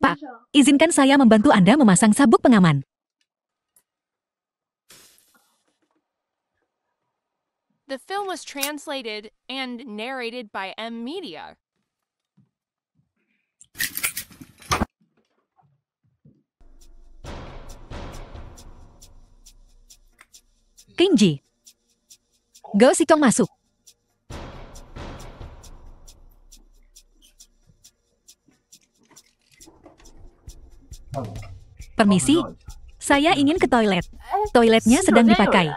Pak, izinkan saya membantu Anda memasang sabuk pengaman. The film was translated and narrated by M Media. Kenji. Go Sikong masuk. Permisi, saya ingin ke toilet. Toiletnya sedang dipakai.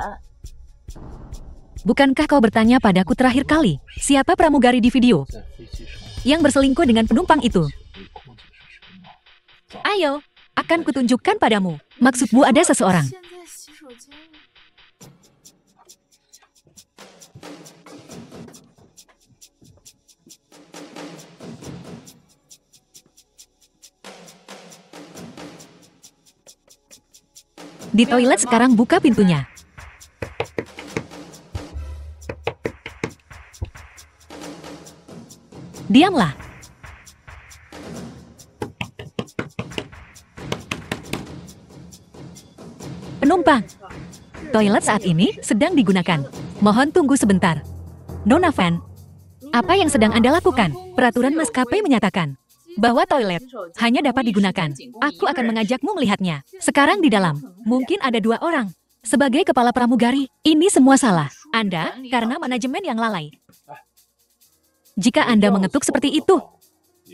Bukankah kau bertanya padaku terakhir kali, siapa pramugari di video yang berselingkuh dengan penumpang itu? Ayo, akan kutunjukkan padamu. Maksudmu ada seseorang. Di toilet sekarang, buka pintunya. Diamlah. Penumpang. Toilet saat ini sedang digunakan. Mohon tunggu sebentar. Nona Van, apa yang sedang Anda lakukan? Peraturan maskapai menyatakan bahwa toilet hanya dapat digunakan. Aku akan mengajakmu melihatnya. Sekarang di dalam, mungkin ada 2 orang. Sebagai kepala pramugari, ini semua salah Anda karena manajemen yang lalai. Jika Anda mengetuk seperti itu,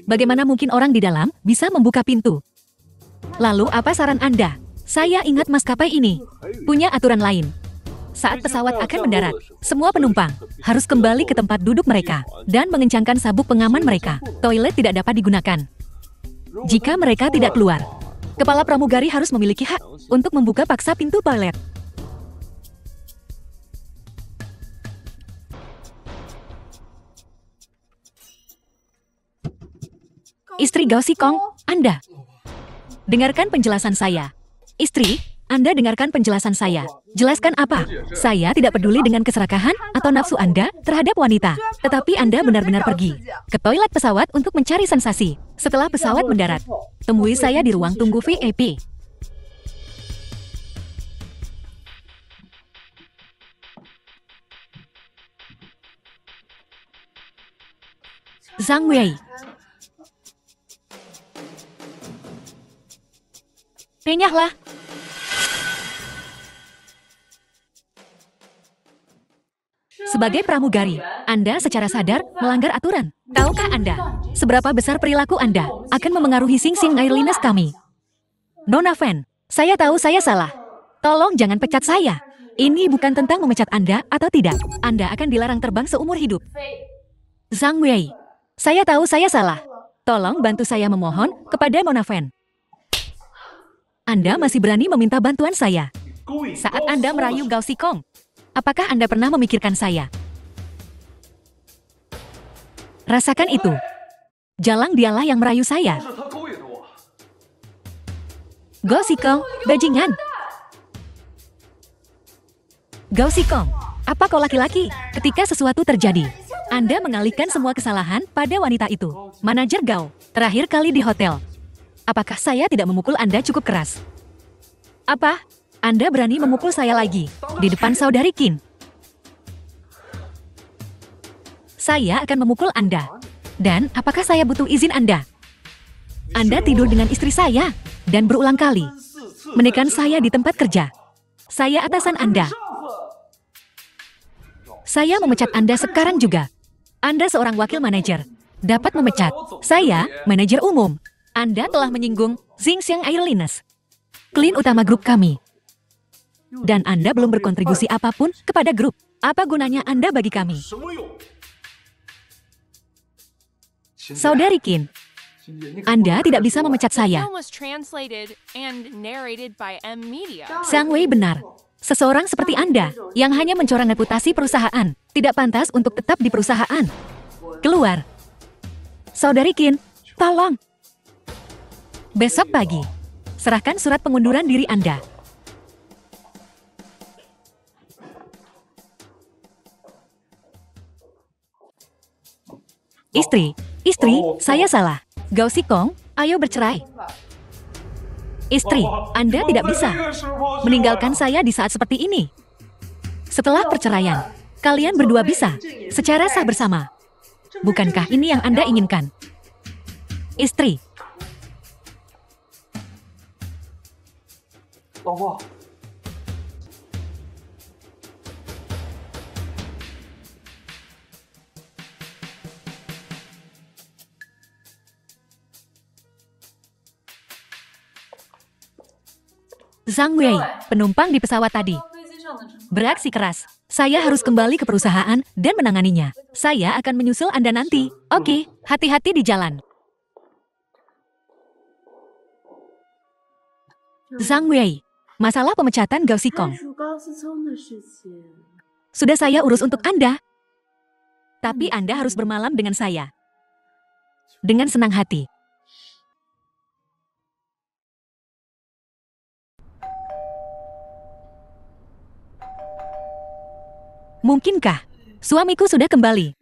bagaimana mungkin orang di dalam bisa membuka pintu? Lalu apa saran Anda? Saya ingat maskapai ini punya aturan lain. Saat pesawat akan mendarat, semua penumpang harus kembali ke tempat duduk mereka dan mengencangkan sabuk pengaman mereka. Toilet tidak dapat digunakan jika mereka tidak keluar. Kepala pramugari harus memiliki hak untuk membuka paksa pintu toilet. Istri Gao Sikong, Anda. Dengarkan penjelasan saya. Istri, Anda dengarkan penjelasan saya. Jelaskan apa? Saya tidak peduli dengan keserakahan atau nafsu Anda terhadap wanita. Tetapi Anda benar-benar pergi ke toilet pesawat untuk mencari sensasi. Setelah pesawat mendarat, temui saya di ruang tunggu VIP. Zhang Wei. Renyahlah. Sebagai pramugari, Anda secara sadar melanggar aturan. Tahukah Anda seberapa besar perilaku Anda akan memengaruhi Xingxiang Airlines kami? Nona Van, saya tahu saya salah. Tolong jangan pecat saya. Ini bukan tentang memecat Anda atau tidak. Anda akan dilarang terbang seumur hidup. Zhang Wei, saya tahu saya salah. Tolong bantu saya memohon kepada Nona Van. Anda masih berani meminta bantuan saya saat Anda merayu Gao Sikong. Apakah Anda pernah memikirkan saya? Rasakan itu. Jalang dialah yang merayu saya. Gao Sikong, bajingan. Gao Sikong, apa kau laki-laki? Ketika sesuatu terjadi, Anda mengalihkan semua kesalahan pada wanita itu. Manajer Gao, terakhir kali di hotel. Apakah saya tidak memukul Anda cukup keras? Apa? Anda berani memukul saya lagi di depan saudari Qin? Saya akan memukul Anda. Dan apakah saya butuh izin Anda? Anda tidur dengan istri saya dan berulang kali menekan saya di tempat kerja. Saya atasan Anda. Saya memecat Anda sekarang juga. Anda seorang wakil manajer. Dapat memecat. Saya, manajer umum. Anda telah menyinggung Xingxiang Airlines, klien utama grup kami. Dan Anda belum berkontribusi apapun kepada grup. Apa gunanya Anda bagi kami? Saudari Qin, Anda tidak bisa memecat saya. Zhang Wei benar. Seseorang seperti Anda yang hanya mencoreng reputasi perusahaan tidak pantas untuk tetap di perusahaan. Keluar. Saudari Qin, tolong. Besok pagi, serahkan surat pengunduran diri Anda. Istri, saya salah. Gao Sikong, ayo bercerai. Istri, Anda tidak bisa meninggalkan saya di saat seperti ini. Setelah perceraian, kalian berdua bisa secara sah bersama. Bukankah ini yang Anda inginkan? Istri, 老婆， Zhang Wei, penumpang di pesawat tadi, beraksi keras. Saya harus kembali ke perusahaan dan menanganinya. Saya akan menyusul Anda nanti. Oke, hati-hati di jalan. Zhang Wei, masalah pemecatan Gao Xikong 属高思聪的事情， sudah saya urus untuk Anda. Tapi Anda harus bermalam dengan saya. Dengan senang hati. Mungkinkah suamiku sudah kembali?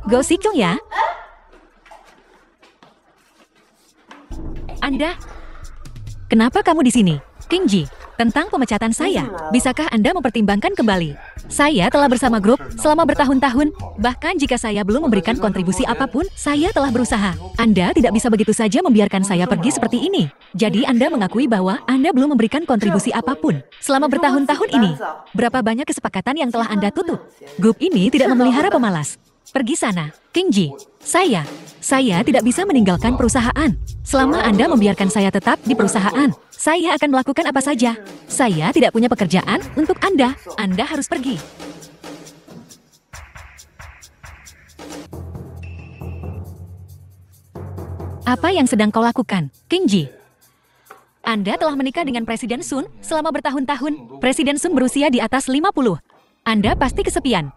Gao Xikong ya? Anda? Kenapa kamu di sini? King Ji, tentang pemecatan saya, bisakah Anda mempertimbangkan kembali? Saya telah bersama grup selama bertahun-tahun, bahkan jika saya belum memberikan kontribusi apapun, saya telah berusaha. Anda tidak bisa begitu saja membiarkan saya pergi seperti ini. Jadi Anda mengakui bahwa Anda belum memberikan kontribusi apapun selama bertahun-tahun ini. Berapa banyak kesepakatan yang telah Anda tutup? Grup ini tidak memelihara pemalas. Pergi sana, King Ji. Saya tidak bisa meninggalkan perusahaan. Selama Anda membiarkan saya tetap di perusahaan, saya akan melakukan apa saja. Saya tidak punya pekerjaan untuk Anda. Anda harus pergi. Apa yang sedang kau lakukan, King Ji? Anda telah menikah dengan Presiden Sun selama bertahun-tahun. Presiden Sun berusia di atas 50. Anda pasti kesepian.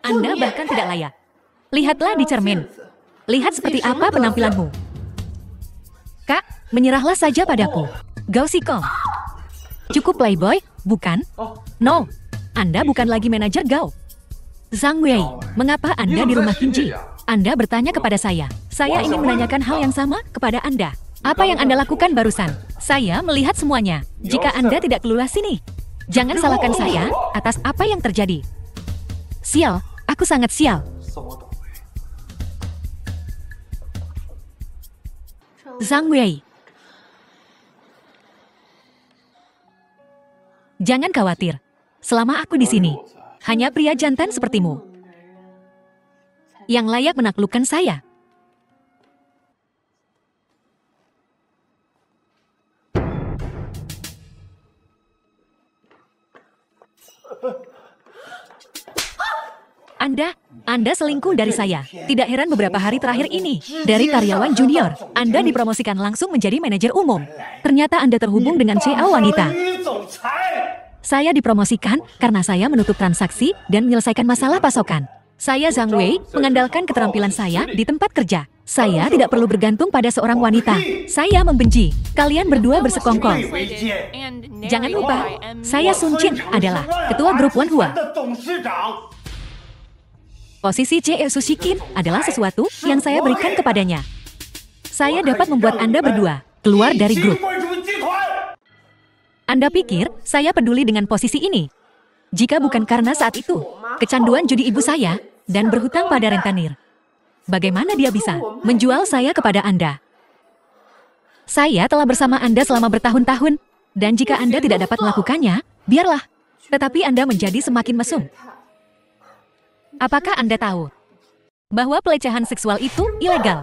Anda bahkan tidak layak. Lihatlah di cermin. Lihat seperti apa penampilanmu. Kak, menyerahlah saja padaku. Gao Xikong. Cukup playboy, bukan? No, Anda bukan lagi manajer Gao. Zhang Wei, mengapa Anda di rumah King Ji? Anda bertanya kepada saya. Saya ingin menanyakan hal yang sama kepada Anda. Apa yang Anda lakukan barusan? Saya melihat semuanya. Jika Anda tidak keluar sini, jangan salahkan saya atas apa yang terjadi. Sial, aku sangat sial. Zhang Wei. Jangan khawatir. Selama aku di sini, hanya pria jantan sepertimu yang layak menaklukkan saya. Anda selingkuh dari saya. Tidak heran beberapa hari terakhir ini, dari karyawan junior, Anda dipromosikan langsung menjadi manajer umum. Ternyata Anda terhubung dengan CEO wanita. Saya dipromosikan karena saya menutup transaksi dan menyelesaikan masalah pasokan. Saya Zhang Wei, mengandalkan keterampilan saya di tempat kerja. Saya tidak perlu bergantung pada seorang wanita. Saya membenci kalian berdua bersekongkol. Jangan lupa, saya Sun Qin adalah ketua grup Wanhua. Posisi CEO Sushikin adalah sesuatu yang saya berikan kepadanya. Saya dapat membuat Anda berdua keluar dari grup. Anda pikir saya peduli dengan posisi ini? Jika bukan karena saat itu, kecanduan judi ibu saya dan berhutang pada rentenir, bagaimana dia bisa menjual saya kepada Anda? Saya telah bersama Anda selama bertahun-tahun, dan jika Anda tidak dapat melakukannya, biarlah. Tetapi Anda menjadi semakin mesum. Apakah Anda tahu bahwa pelecehan seksual itu ilegal?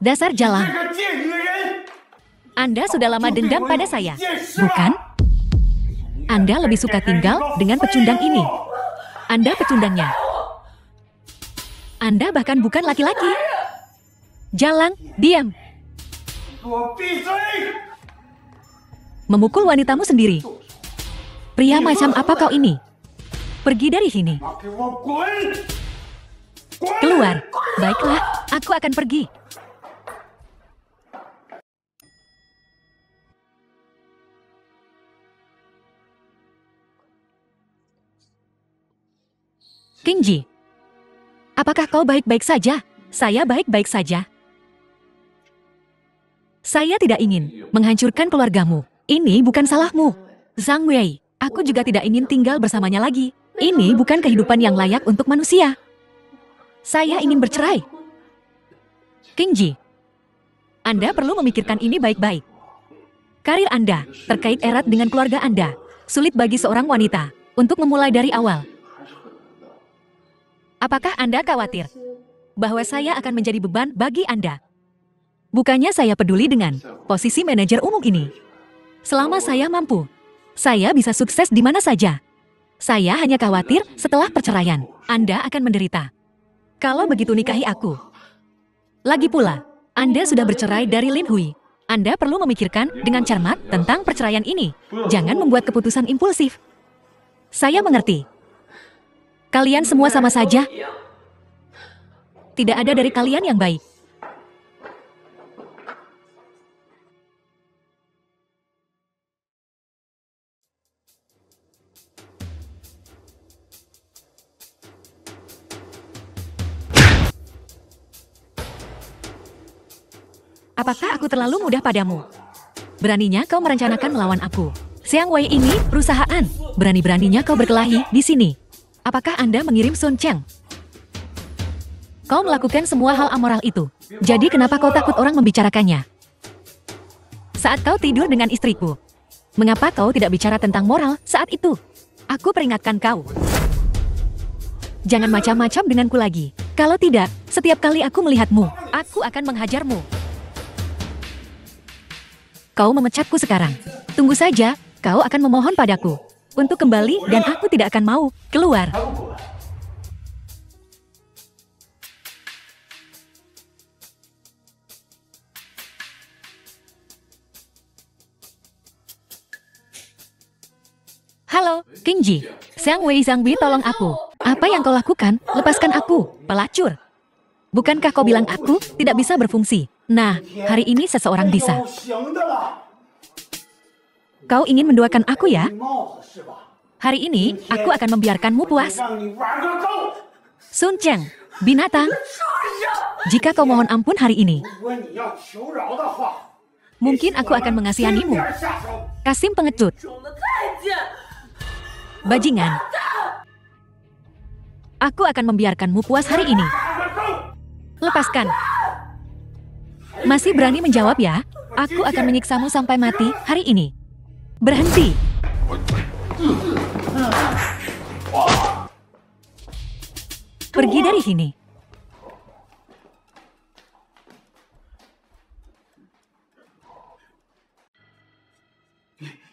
Dasar jalang. Anda sudah lama dendam pada saya, bukan? Anda lebih suka tinggal dengan pecundang ini. Anda pecundangnya. Anda bahkan bukan laki-laki. Jalang, diam. Memukul wanitamu sendiri. Pria macam apa kau ini? Pergi dari sini. Keluar. Baiklah, aku akan pergi. King Ji, apakah kau baik-baik saja? Saya baik-baik saja. Saya tidak ingin menghancurkan keluargamu. Ini bukan salahmu. Zhang Wei, aku juga tidak ingin tinggal bersamanya lagi. Ini bukan kehidupan yang layak untuk manusia. Saya ingin bercerai. King Ji, Anda perlu memikirkan ini baik-baik. Karir Anda terkait erat dengan keluarga Anda. Sulit bagi seorang wanita untuk memulai dari awal. Apakah Anda khawatir bahwa saya akan menjadi beban bagi Anda? Bukannya saya peduli dengan posisi manajer umum ini. Selama saya mampu, saya bisa sukses di mana saja. Saya hanya khawatir setelah perceraian, Anda akan menderita. Kalau begitu nikahi aku. Lagi pula, Anda sudah bercerai dari Lin Hui. Anda perlu memikirkan dengan cermat tentang perceraian ini. Jangan membuat keputusan impulsif. Saya mengerti. Kalian semua sama saja. Tidak ada dari kalian yang baik. Apakah aku terlalu mudah padamu? Beraninya kau merencanakan melawan aku. Xiang Wei ini perusahaan. Berani-beraninya kau berkelahi di sini. Apakah Anda mengirim Sun Cheng? Kau melakukan semua hal amoral itu. Jadi kenapa kau takut orang membicarakannya? Saat kau tidur dengan istriku, mengapa kau tidak bicara tentang moral saat itu? Aku peringatkan kau. Jangan macam-macam denganku lagi. Kalau tidak, setiap kali aku melihatmu, aku akan menghajarmu. Kau memecatku sekarang. Tunggu saja, kau akan memohon padaku untuk kembali dan aku tidak akan mau keluar. Halo, King Ji. Xiang Wei tolong aku. Apa yang kau lakukan? Lepaskan aku, pelacur. Bukankah kau bilang aku tidak bisa berfungsi? Nah, hari ini seseorang bisa. Kau ingin menduakan aku ya? Hari ini, aku akan membiarkanmu puas. Sun Cheng, binatang. Jika kau mohon ampun hari ini, mungkin aku akan mengasihanimu. Kasim pengecut. Bajingan. Aku akan membiarkanmu puas hari ini. Lepaskan. Masih berani menjawab ya? Aku akan menyiksamu sampai mati hari ini. Berhenti. Pergi dari sini.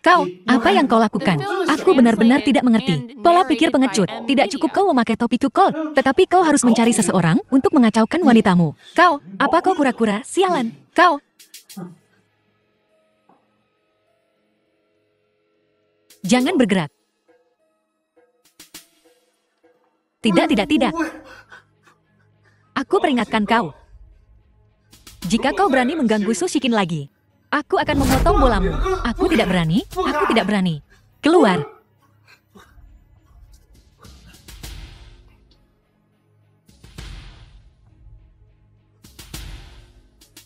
Kau, apa yang kau lakukan? Aku benar-benar tidak mengerti. Pola pikir pengecut. Tidak cukup kau memakai topi tukul, tetapi kau harus mencari seseorang untuk mengacaukan wanitamu. Kau, apa kau kura-kura? Sialan. Kau. Jangan bergerak. Tidak. Aku peringatkan kau. Jika kau berani mengganggu Su Shikin lagi, aku akan memotong bolamu. Aku tidak berani. Keluar.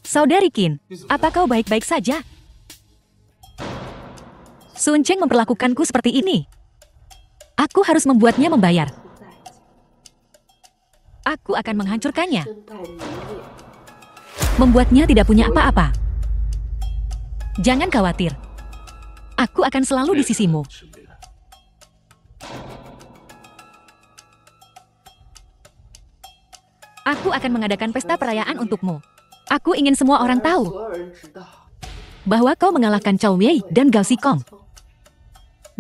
Saudari Qin, apa kau baik-baik saja? Sun Cheng memperlakukanku seperti ini. Aku harus membuatnya membayar. Aku akan menghancurkannya. Membuatnya tidak punya apa-apa. Jangan khawatir. Aku akan selalu di sisimu. Aku akan mengadakan pesta perayaan untukmu. Aku ingin semua orang tahu bahwa kau mengalahkan Cao Wei dan Gao Xikong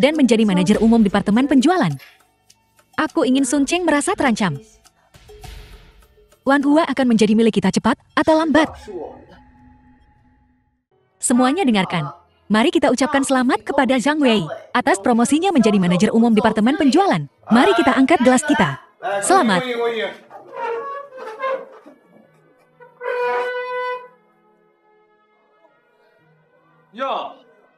dan menjadi manajer umum departemen penjualan. Aku ingin Sun Cheng merasa terancam. Wan Hua akan menjadi milik kita cepat atau lambat. Semuanya dengarkan. Mari kita ucapkan selamat kepada Zhang Wei atas promosinya menjadi manajer umum departemen penjualan. Mari kita angkat gelas kita. Selamat.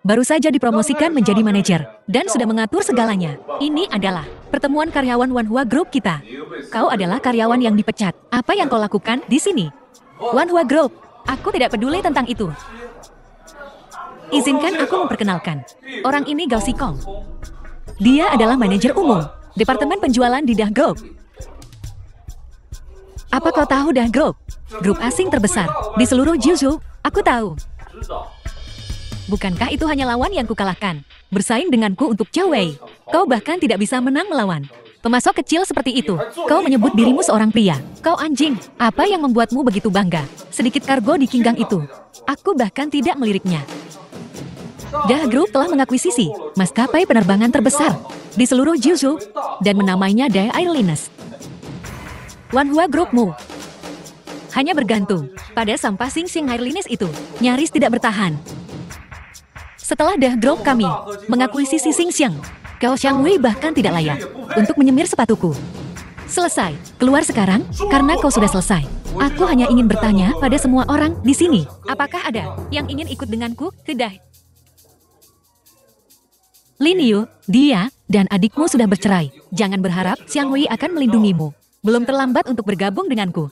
Baru saja dipromosikan menjadi manajer dan sudah mengatur segalanya. Ini adalah Pertemuan karyawan Wanhua Group kita. Kau adalah karyawan yang dipecat. Apa yang kau lakukan di sini? Wanhua Group, aku tidak peduli tentang itu. Izinkan aku memperkenalkan. Orang ini Gao Xikong. Dia adalah manajer umum Departemen Penjualan di Dah Group. Apa kau tahu Dah Group? Grup asing terbesar di seluruh Jiuzhou. Aku tahu. Bukankah itu hanya lawan yang kukalahkan? Bersaing denganku untuk Zhao Wei. Kau bahkan tidak bisa menang melawan pemasok kecil seperti itu. Kau menyebut dirimu seorang pria. Kau anjing. Apa yang membuatmu begitu bangga? Sedikit kargo di Qinggang itu. Aku bahkan tidak meliriknya. Dah Group telah mengakuisisi maskapai penerbangan terbesar di seluruh Jiuzhou dan menamainya Dai Airlines. Wanhua Groupmu hanya bergantung pada sampah Xinxiang Airlines itu. Nyaris tidak bertahan. Setelah Dah Group kami mengakuisisi Xinxiang, Gao Xiangwei bahkan tidak layak untuk menyemir sepatuku. Selesai. Keluar sekarang, karena kau sudah selesai. Aku hanya ingin bertanya pada semua orang di sini, apakah ada yang ingin ikut denganku? Tidak. Lin Yu, dia, dan adikmu sudah bercerai. Jangan berharap Xiang Wei akan melindungimu. Belum terlambat untuk bergabung denganku.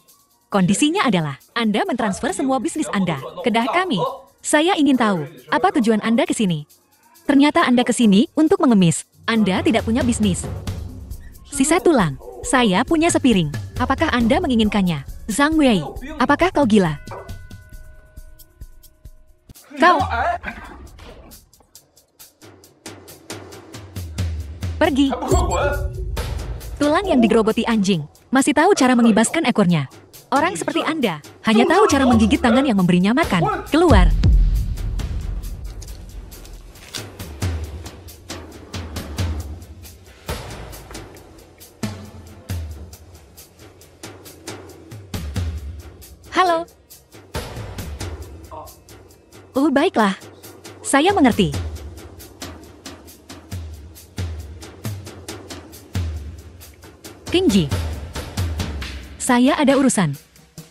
Kondisinya adalah, Anda mentransfer semua bisnis Anda ke Dah kami. Saya ingin tahu, apa tujuan Anda ke sini? Ternyata Anda ke sini untuk mengemis. Anda tidak punya bisnis. Sisa tulang. Saya punya sepiring. Apakah Anda menginginkannya? Zhang Wei, apakah kau gila? Kau... Pergi. Tulang yang digerogoti anjing. Masih tahu cara mengibaskan ekornya. Orang seperti Anda hanya tahu cara menggigit tangan yang memberinya makan. Keluar. Halo. Baiklah. Saya mengerti. Qingji, saya ada urusan.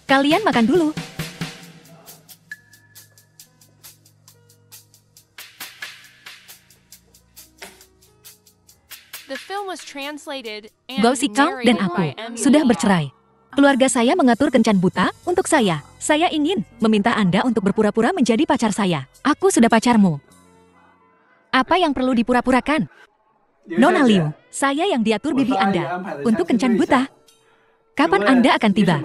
Kalian makan dulu. The film was translated and Gao Xikong dan narrated aku by M. sudah Liao. bercerai. Keluarga saya mengatur kencan buta untuk saya. Saya ingin meminta Anda untuk berpura-pura menjadi pacar saya. Aku sudah pacarmu. Apa yang perlu dipura-purakan? Nona Liu, saya yang diatur bibi Anda untuk kencan buta. Kapan Anda akan tiba?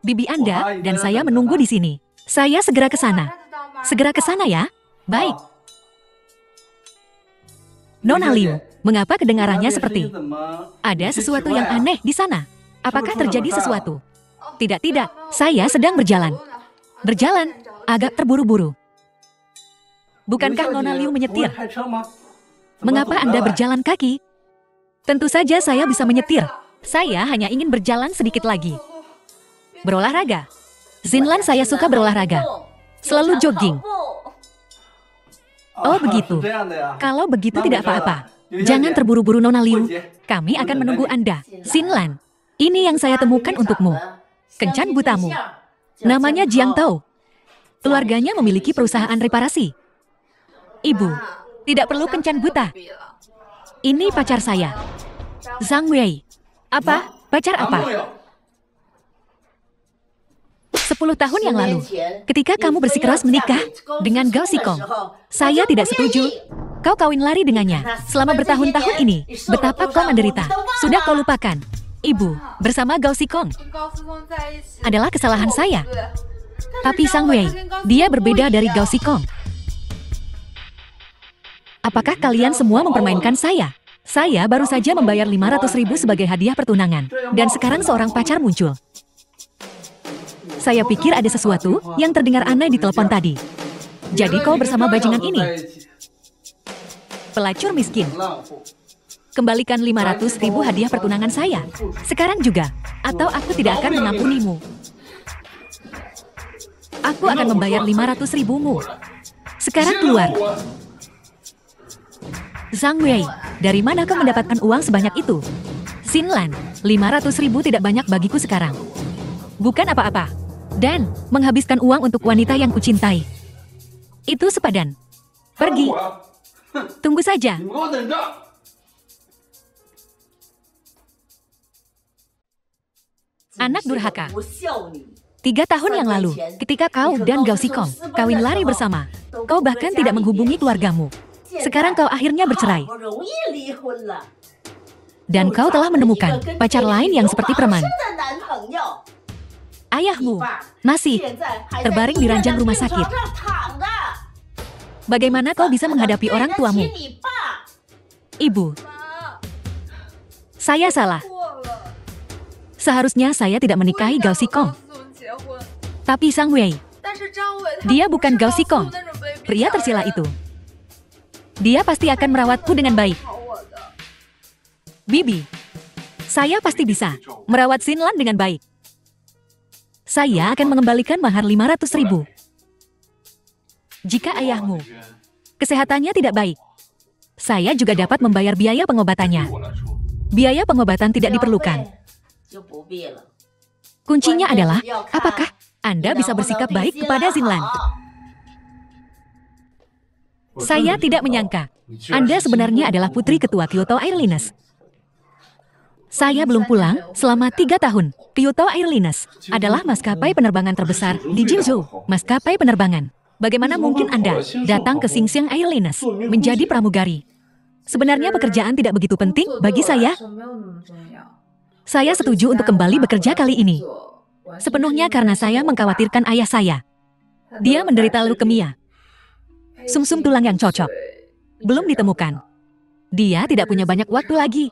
Bibi Anda dan saya menunggu di sini. Saya segera ke sana. Segera ke sana ya. Baik. Nona Liu, mengapa kedengarannya seperti ada sesuatu yang aneh di sana? Apakah terjadi sesuatu? Tidak, tidak. Saya sedang berjalan. Berjalan, agak terburu-buru. Bukankah Nona Liu menyetir? Mengapa Anda berjalan kaki? Tentu saja saya bisa menyetir. Saya hanya ingin berjalan sedikit lagi. Berolahraga. Zinlan saya suka berolahraga. Selalu jogging. Oh begitu. Kalau begitu tidak apa-apa. Jangan terburu-buru Nona Liu. Kami akan menunggu Anda. Zinlan, ini yang saya temukan untukmu. Kencan butamu. Namanya Jiang Tao. Keluarganya memiliki perusahaan reparasi. Ibu, tidak perlu kencan buta. Ini pacar saya. Zhang Wei. Apa? Pacar apa? 10 tahun yang lalu, ketika kamu bersikeras menikah dengan Gao Xikong, saya tidak setuju. Kau kawin lari dengannya. Selama bertahun-tahun ini, betapa kau menderita. Sudah kau lupakan. Ibu, bersama Gao Xikong adalah kesalahan saya. Tapi Zhang Wei, dia berbeda dari Gao Xikong. Apakah kalian semua mempermainkan saya? Saya baru saja membayar 500.000 sebagai hadiah pertunangan. Dan sekarang seorang pacar muncul. Saya pikir ada sesuatu yang terdengar aneh di telepon tadi. Jadi kau bersama bajingan ini? Pelacur miskin. Kembalikan 500.000 hadiah pertunangan saya. Sekarang juga. Atau aku tidak akan mengampunimu. Aku akan membayar 500.000-mu. Sekarang keluar. Zhang Wei, dari mana kau mendapatkan uang sebanyak itu? Zinlan, 500.000 tidak banyak bagiku sekarang. Bukan apa-apa. Dan menghabiskan uang untuk wanita yang kucintai. Itu sepadan. Pergi. Tunggu saja. Anak durhaka. 3 tahun yang lalu, ketika kau dan Gao Xikong kawin lari bersama, kau bahkan tidak menghubungi keluargamu. Sekarang kau akhirnya bercerai. Dan kau telah menemukan pacar lain yang seperti preman. Ayahmu masih terbaring di ranjang rumah sakit. Bagaimana kau bisa menghadapi orang tuamu? Ibu, saya salah. Seharusnya saya tidak menikahi Gao Xikong. Tapi Zhang Wei, dia bukan Gao Xikong, pria tersila itu. Dia pasti akan merawatku dengan baik. Bibi, saya pasti bisa merawat Xinlan dengan baik. Saya akan mengembalikan mahar 500.000. Jika ayahmu kesehatannya tidak baik, saya juga dapat membayar biaya pengobatannya. Biaya pengobatan tidak diperlukan. Kuncinya adalah, apakah Anda bisa bersikap baik kepada Xinlan? Saya tidak menyangka Anda sebenarnya adalah putri ketua Kyoto Airlines. Saya belum pulang selama 3 tahun. Kyoto Airlines adalah maskapai penerbangan terbesar di Jinzhou. Maskapai penerbangan. Bagaimana mungkin Anda datang ke Xinxiang Airlines menjadi pramugari? Sebenarnya pekerjaan tidak begitu penting bagi saya. Saya setuju untuk kembali bekerja kali ini. Sepenuhnya karena saya mengkhawatirkan ayah saya. Dia menderita leukemia. Sumsum tulang yang cocok belum ditemukan. Dia tidak punya banyak waktu lagi.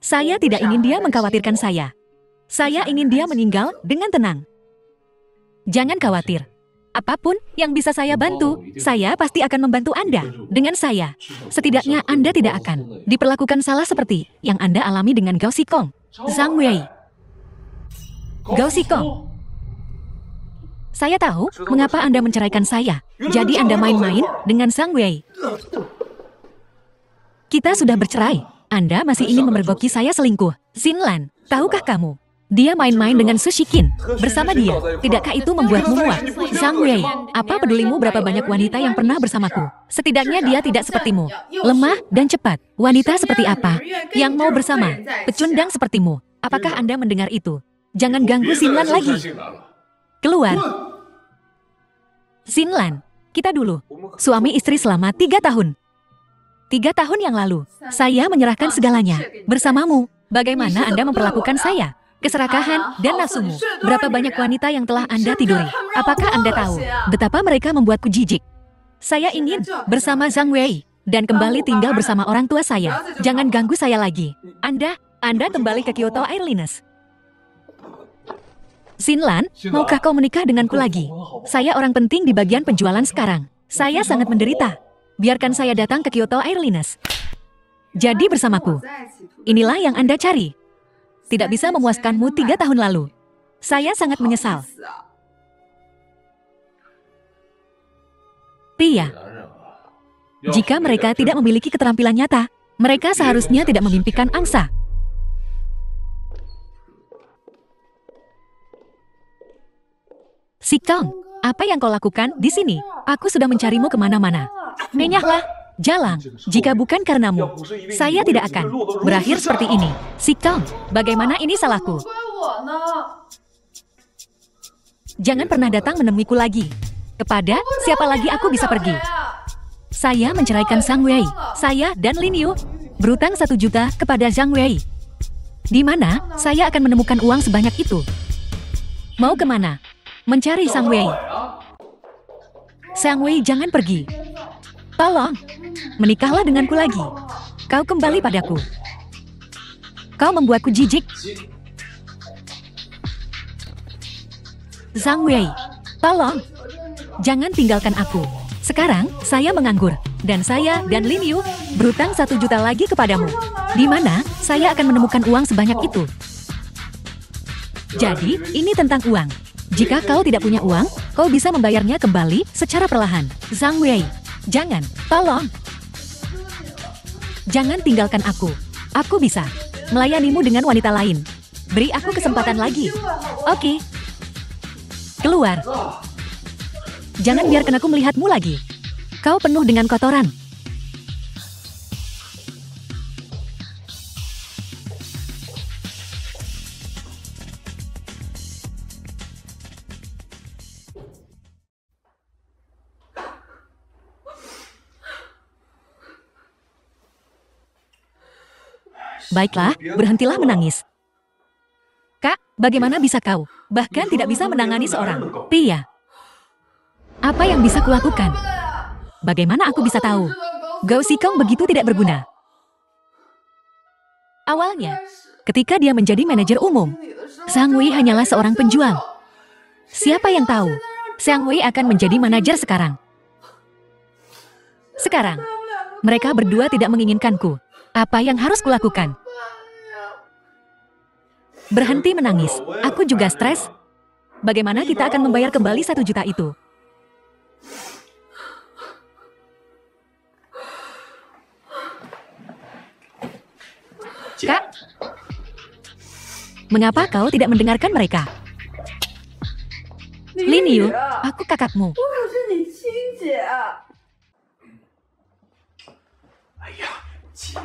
Saya tidak ingin dia mengkhawatirkan saya. Saya ingin dia meninggal dengan tenang. Jangan khawatir. Apapun yang bisa saya bantu, saya pasti akan membantu Anda. Dengan saya, setidaknya Anda tidak akan diperlakukan salah seperti yang Anda alami dengan Gao Xikong. Zhang Wei. Gao Xikong. Saya tahu mengapa Anda menceraikan saya. Jadi Anda main-main dengan Zhang Wei. Kita sudah bercerai. Anda masih ingin memergoki saya selingkuh. Xinlan, tahukah kamu? Dia main-main dengan Su Shiqin bersama dia. Tidakkah itu membuatmu muak? Zhang Wei, apa pedulimu berapa banyak wanita yang pernah bersamaku? Setidaknya dia tidak sepertimu. Lemah dan cepat. Wanita seperti apa yang mau bersama pecundang sepertimu? Apakah Anda mendengar itu? Jangan ganggu Xinlan lagi. Keluar. Xinlan, kita dulu. Suami istri selama 3 tahun. 3 tahun yang lalu, saya menyerahkan segalanya bersamamu. Bagaimana Anda memperlakukan saya? Keserakahan dan nafsumu. Berapa banyak wanita yang telah Anda tiduri? Apakah Anda tahu betapa mereka membuatku jijik? Saya ingin bersama Zhang Wei dan kembali tinggal bersama orang tua saya. Jangan ganggu saya lagi. Anda kembali ke Kyoto Airlines. Xinlan, maukah kau menikah denganku lagi? Saya orang penting di bagian penjualan sekarang. Saya sangat menderita. Biarkan saya datang ke Kyoto Airlines. Jadi bersamaku. Inilah yang Anda cari. Tidak bisa memuaskanmu 3 tahun lalu. Saya sangat menyesal. Pria. Jika mereka tidak memiliki keterampilan nyata, mereka seharusnya tidak memimpikan angsa. Xikong, apa yang kau lakukan di sini? Aku sudah mencarimu kemana-mana. Menyahlah, jalang. Jika bukan karenamu, saya tidak akan berakhir seperti ini. Xikong, bagaimana ini salahku? Jangan pernah datang menemuiku lagi. Kepada siapa lagi aku bisa pergi? Saya menceraikan Zhang Wei. Saya dan Lin Yu berutang 1 juta kepada Zhang Wei. Di mana saya akan menemukan uang sebanyak itu? Mau kemana? Mencari Zhang Wei. Zhang Wei, jangan pergi. Tolong, menikahlah denganku lagi. Kau kembali padaku. Kau membuatku jijik. Zhang Wei, tolong, jangan tinggalkan aku. Sekarang, saya menganggur. Dan saya dan Lin Yu berutang 1 juta lagi kepadamu. Di mana saya akan menemukan uang sebanyak itu? Jadi, ini tentang uang. Jika kau tidak punya uang, kau bisa membayarnya kembali secara perlahan. Zhang Wei, jangan, tolong. Jangan tinggalkan aku. Aku bisa melayanimu dengan wanita lain. Beri aku kesempatan lagi. Oke. Keluar. Jangan biarkan aku melihatmu lagi. Kau penuh dengan kotoran. Baiklah, berhentilah menangis. Kak, bagaimana bisa kau? Bahkan tidak bisa menangani seorang pria. Apa yang bisa kulakukan? Bagaimana aku bisa tahu? Gao Xikong begitu tidak berguna. Awalnya, ketika dia menjadi manajer umum, Zhang Wei hanyalah seorang penjual. Siapa yang tahu, Zhang Wei akan menjadi manajer sekarang. Sekarang, mereka berdua tidak menginginkanku. Apa yang harus kulakukan? Berhenti menangis. Aku juga stres. Bagaimana kita akan membayar kembali 1 juta itu? Kak, mengapa kau tidak mendengarkan mereka? Lin Yu, aku kakakmu. 我可是你亲姐。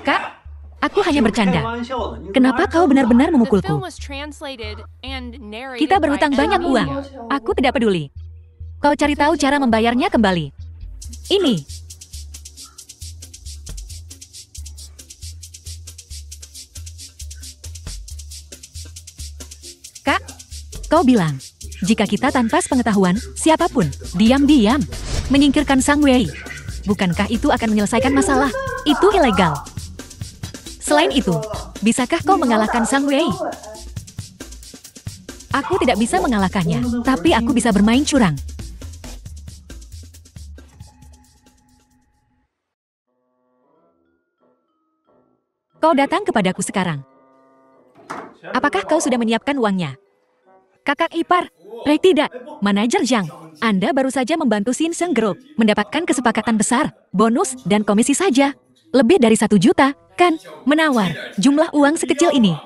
Kak, aku hanya bercanda. Kenapa kau benar-benar The film memukulku? was translated and narrated Kita by berhutang banyak Emmy. uang. Aku tidak peduli. Kau cari tahu cara membayarnya kembali. Ini. Kak, kau bilang, jika kita tanpa sepengetahuan, siapapun, diam-diam, menyingkirkan Zhang Wei. Bukankah itu akan menyelesaikan masalah? Itu ilegal. Selain itu, bisakah kau mengalahkan Zhang Wei? Aku tidak bisa mengalahkannya, tapi aku bisa bermain curang. Kau datang kepadaku sekarang. Apakah kau sudah menyiapkan uangnya? Kakak ipar, tidak. Manajer Zhang, Anda baru saja membantu Shin Seng Group mendapatkan kesepakatan besar, bonus, dan komisi saja. Lebih dari 1 juta, kan? Menawar, jumlah uang sekecil ini.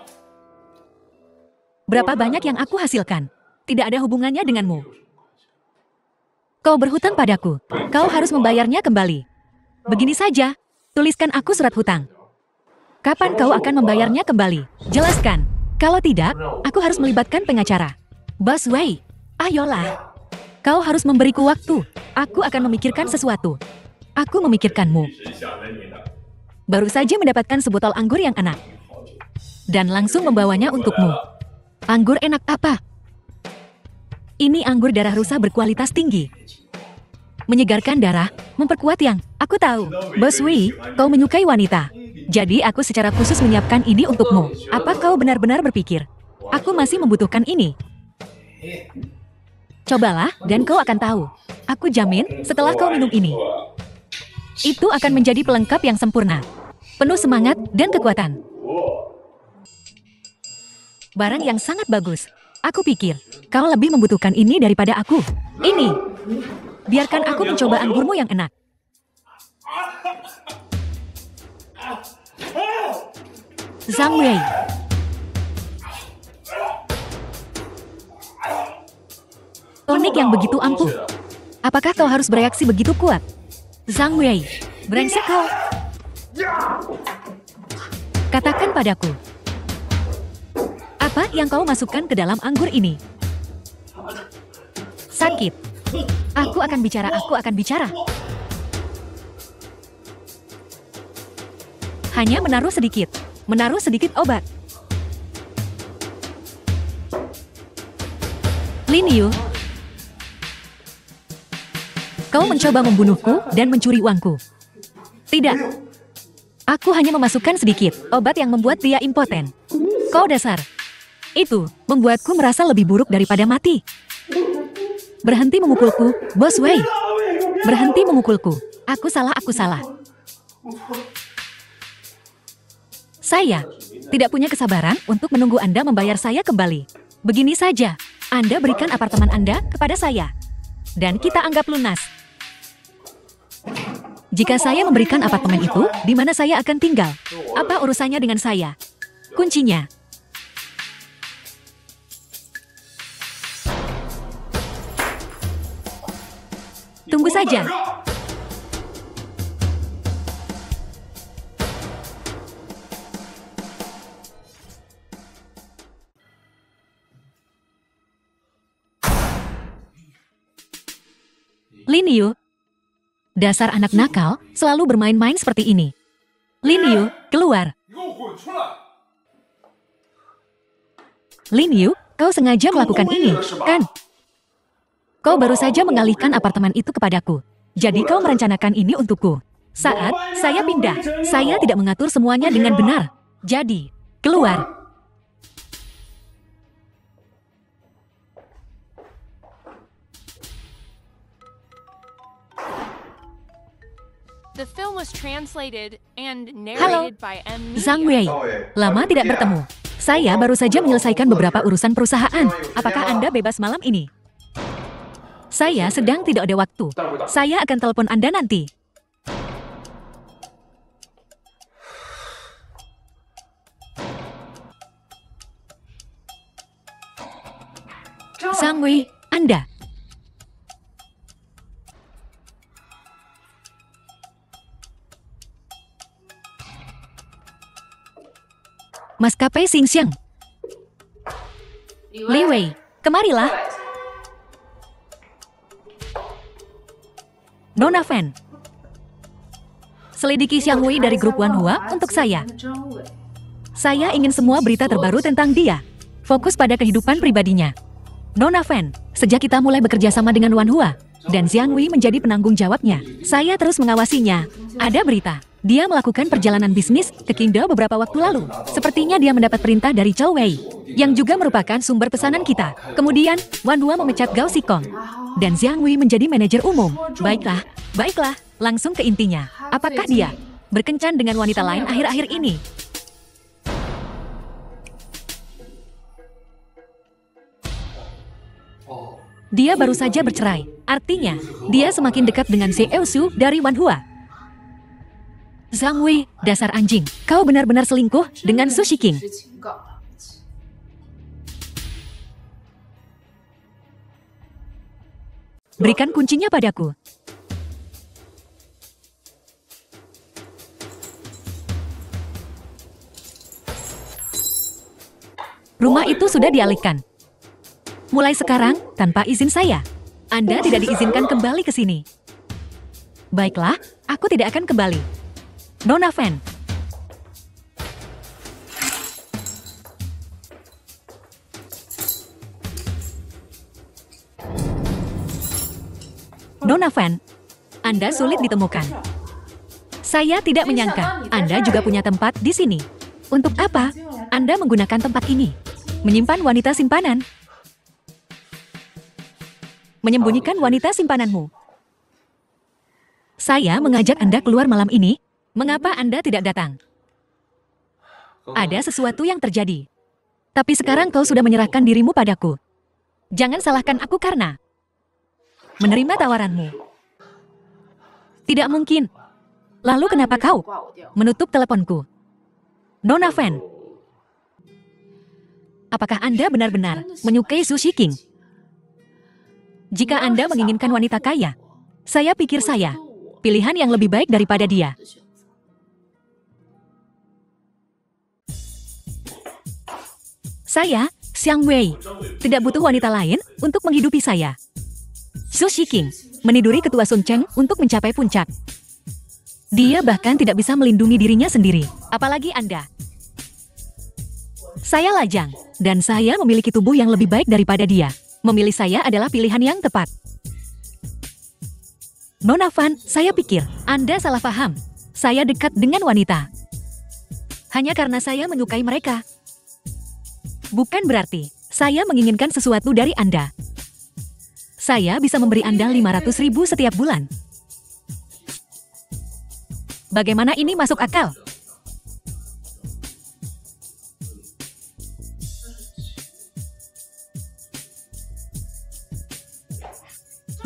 Berapa banyak yang aku hasilkan? Tidak ada hubungannya denganmu. Kau berhutang padaku, kau harus membayarnya kembali. Begini saja, tuliskan aku surat hutang. Kapan kau akan membayarnya kembali? Jelaskan. Kalau tidak, aku harus melibatkan pengacara. Bos Wei, ayolah. Kau harus memberiku waktu. Aku akan memikirkan sesuatu. Aku memikirkanmu. Baru saja mendapatkan sebotol anggur yang enak. Dan langsung membawanya untukmu. Anggur enak apa? Ini anggur darah rusa berkualitas tinggi. Menyegarkan darah, memperkuat yang. Aku tahu, Bos Wei, kau menyukai wanita. Jadi aku secara khusus menyiapkan ini untukmu. Apa kau benar-benar berpikir, aku masih membutuhkan ini? Cobalah, dan kau akan tahu. Aku jamin, setelah kau minum ini, itu akan menjadi pelengkap yang sempurna. Penuh semangat dan kekuatan. Barang yang sangat bagus. Aku pikir, kau lebih membutuhkan ini daripada aku. Ini. Biarkan aku mencoba anggurmu yang enak. Zhang Wei. Tonik yang begitu ampuh. Apakah kau harus bereaksi begitu kuat? Zhang Wei, brengsek kau. Katakan padaku. Apa yang kau masukkan ke dalam anggur ini? Sakit. Aku akan bicara. Hanya menaruh sedikit obat. Lin Yu, kau mencoba membunuhku dan mencuri uangku. Tidak. Aku hanya memasukkan sedikit obat yang membuat dia impoten. Kau dasar. Itu membuatku merasa lebih buruk daripada mati. Berhenti memukulku, Bos Wei. Berhenti memukulku. Aku salah. Saya tidak punya kesabaran untuk menunggu Anda membayar saya kembali. Begini saja, Anda berikan apartemen Anda kepada saya. Dan kita anggap lunas. Jika saya memberikan apartemen itu, di mana saya akan tinggal? Apa urusannya dengan saya? Kuncinya. Tunggu saja. Lin Yu, dasar anak nakal, selalu bermain-main seperti ini. Lin Yu, keluar. Lin Yu, kau sengaja melakukan ini, kan? Kau baru saja mengalihkan apartemen itu kepadaku. Jadi kau merencanakan ini untukku. Saat saya pindah, saya tidak mengatur semuanya dengan benar. Jadi, keluar. The film was translated and Halo, narrated by M. Zhang Media. Wei. Lama tidak bertemu. Saya baru saja menyelesaikan beberapa urusan perusahaan. Apakah Anda bebas malam ini? Saya sedang tidak ada waktu. Saya akan telepon Anda nanti. Zhang Wei, Anda. Maskapai Xinxiang. Li Wei, kemarilah. Nona Fan. Selidiki Xiang Wei dari grup Wanhua untuk saya. Saya ingin semua berita terbaru tentang dia. Fokus pada kehidupan pribadinya. Nona Fan, sejak kita mulai bekerja sama dengan Wanhua, dan Xiang Wei menjadi penanggung jawabnya, saya terus mengawasinya. Ada berita. Dia melakukan perjalanan bisnis ke Qingdao beberapa waktu lalu. Sepertinya dia mendapat perintah dari Zhou Wei, yang juga merupakan sumber pesanan kita. Kemudian, Wanhua memecat Gao Xikong, dan Xiang Wei menjadi manajer umum. Baiklah, langsung ke intinya. Apakah dia berkencan dengan wanita lain akhir-akhir ini? Dia baru saja bercerai. Artinya, dia semakin dekat dengan Xiao Su dari Wanhua. Zhang Wei, dasar anjing. Kau benar-benar selingkuh dengan Su Shiking. Berikan kuncinya padaku. Rumah itu sudah dialihkan. Mulai sekarang, tanpa izin saya, Anda tidak diizinkan kembali ke sini. Baiklah, aku tidak akan kembali. Nona Fan. Nona Fan, Anda sulit ditemukan. Saya tidak menyangka Anda juga punya tempat di sini. Untuk apa Anda menggunakan tempat ini? Menyimpan wanita simpanan. Menyembunyikan wanita simpananmu. Saya mengajak Anda keluar malam ini. Mengapa Anda tidak datang? Ada sesuatu yang terjadi. Tapi sekarang kau sudah menyerahkan dirimu padaku. Jangan salahkan aku karena menerima tawaranmu. Tidak mungkin. Lalu kenapa kau menutup teleponku? Nona Fan. Apakah Anda benar-benar menyukai Su Shiking? Jika Anda menginginkan wanita kaya, saya pikir saya pilihan yang lebih baik daripada dia. Saya, Xiang Wei, tidak butuh wanita lain untuk menghidupi saya. Su Shiking meniduri ketua Sun Cheng untuk mencapai puncak. Dia bahkan tidak bisa melindungi dirinya sendiri, apalagi Anda. Saya lajang, dan saya memiliki tubuh yang lebih baik daripada dia. Memilih saya adalah pilihan yang tepat. Nona Fan, saya pikir Anda salah paham. Saya dekat dengan wanita. Hanya karena saya menyukai mereka. Bukan berarti saya menginginkan sesuatu dari Anda. Saya bisa memberi Anda 500.000 setiap bulan. Bagaimana ini masuk akal?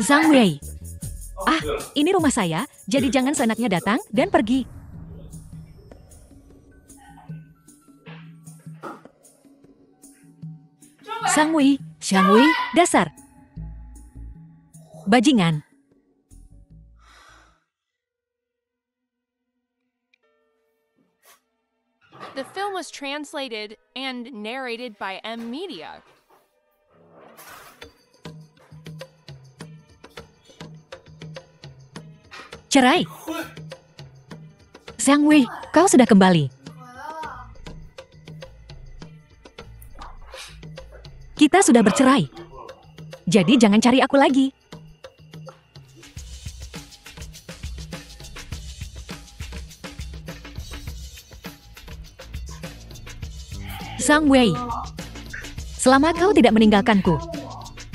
Zhang Wei. Ini rumah saya, jadi jangan seenaknya datang dan pergi. Xiang Wei, dasar bajingan. The film was translated and narrated by M. Media. Cerai. Xiang Wei, kau sudah kembali. Kita sudah bercerai. Jadi jangan cari aku lagi. Zhang Wei, selama kau tidak meninggalkanku,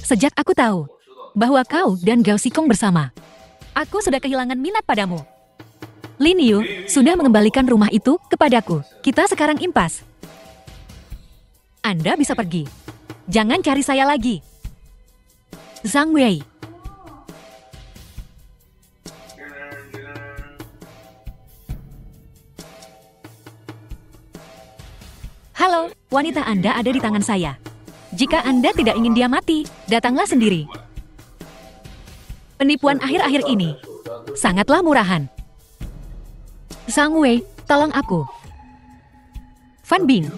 sejak aku tahu bahwa kau dan Gao Xikong bersama, aku sudah kehilangan minat padamu. Lin Yu sudah mengembalikan rumah itu kepadaku. Kita sekarang impas. Anda bisa pergi. Jangan cari saya lagi. Zhang Wei. Halo, wanita Anda ada di tangan saya. Jika Anda tidak ingin dia mati, datanglah sendiri. Penipuan akhir-akhir ini sangatlah murahan. Zhang Wei, tolong aku. Fan Bing.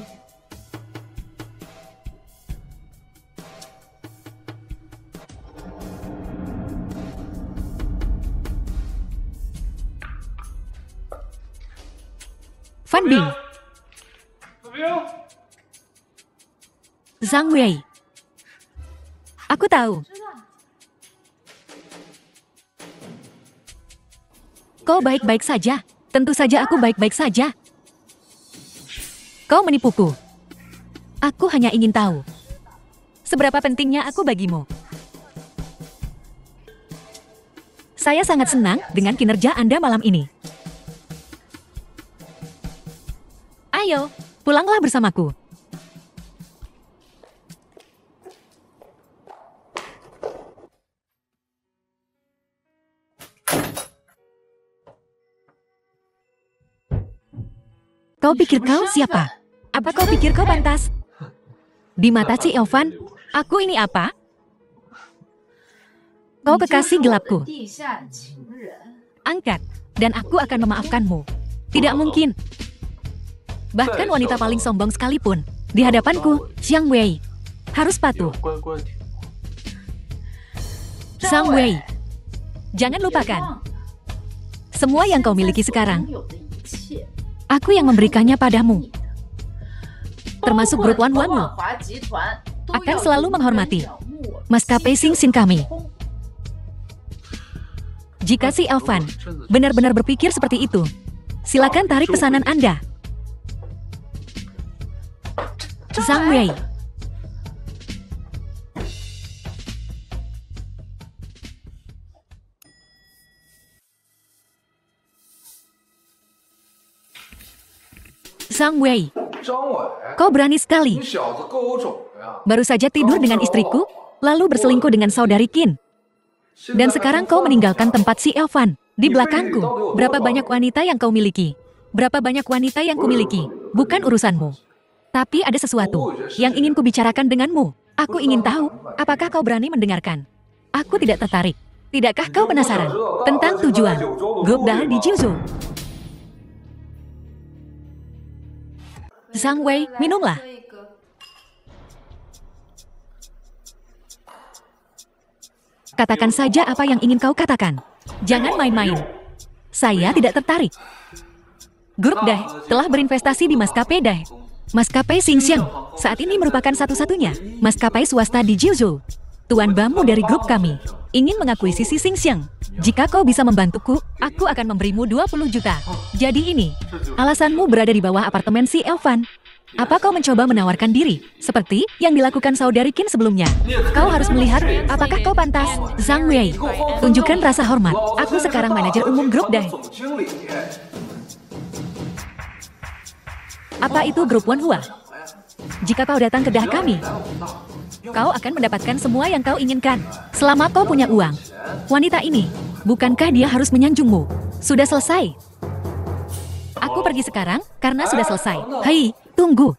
Fan Bing. Zhang Wei. Aku tahu. Kau baik-baik saja. Tentu saja aku baik-baik saja. Kau menipuku. Aku hanya ingin tahu seberapa pentingnya aku bagimu. Saya sangat senang dengan kinerja Anda malam ini. Ayo, pulanglah bersamaku. Kau pikir kau siapa? Apa kau pikir kau pantas? Di mata Si Elvan, aku ini apa? Kau kekasih gelapku. Angkat, dan aku akan memaafkanmu. Tidak mungkin. Bahkan wanita paling sombong sekalipun, di hadapanku, Zhang Wei, harus patuh. Zhang Wei, jangan lupakan. Semua yang kau miliki sekarang, aku yang memberikannya padamu. Termasuk grup Wanwanmu. Akan selalu menghormati maskapai Xing Xin kami. Jika si Elvan benar-benar berpikir seperti itu, silakan tarik pesanan Anda. Zhang Wei. Zhang Wei, kau berani sekali. Baru saja tidur dengan istriku, lalu berselingkuh dengan saudari Qin. Dan sekarang kau meninggalkan tempat si Elvan di belakangku. Berapa banyak wanita yang kau miliki? Berapa banyak wanita yang kumiliki? Bukan urusanmu. Tapi ada sesuatu yang ingin kubicarakan denganmu. Aku ingin tahu, apakah kau berani mendengarkan? Aku tidak tertarik. Tidakkah kau penasaran tentang tujuan grup Dahar di Jiuzhou? Zhang Wei, minumlah. Katakan saja apa yang ingin kau katakan. Jangan main-main. Saya tidak tertarik. Grup Dai telah berinvestasi di maskapai Dai. Maskapai Xingxiang saat ini merupakan satu-satunya maskapai swasta di Jiuzhou. Tuan Bamu dari grup kami ingin mengakuisisi Xingxiang. Jika kau bisa membantuku, aku akan memberimu 20 juta. Jadi ini, alasanmu berada di bawah apartemen si Elvan. Apa kau mencoba menawarkan diri, seperti yang dilakukan saudari Qin sebelumnya? Kau harus melihat, apakah kau pantas? Zhang Wei, tunjukkan rasa hormat. Aku sekarang manajer umum grup Dai. Apa itu grup Wanhua? Jika kau datang ke Dah kami, kau akan mendapatkan semua yang kau inginkan. Selama kau punya uang. Wanita ini, bukankah dia harus menyanjungmu? Sudah selesai. Aku pergi sekarang karena sudah selesai. Hei, tunggu.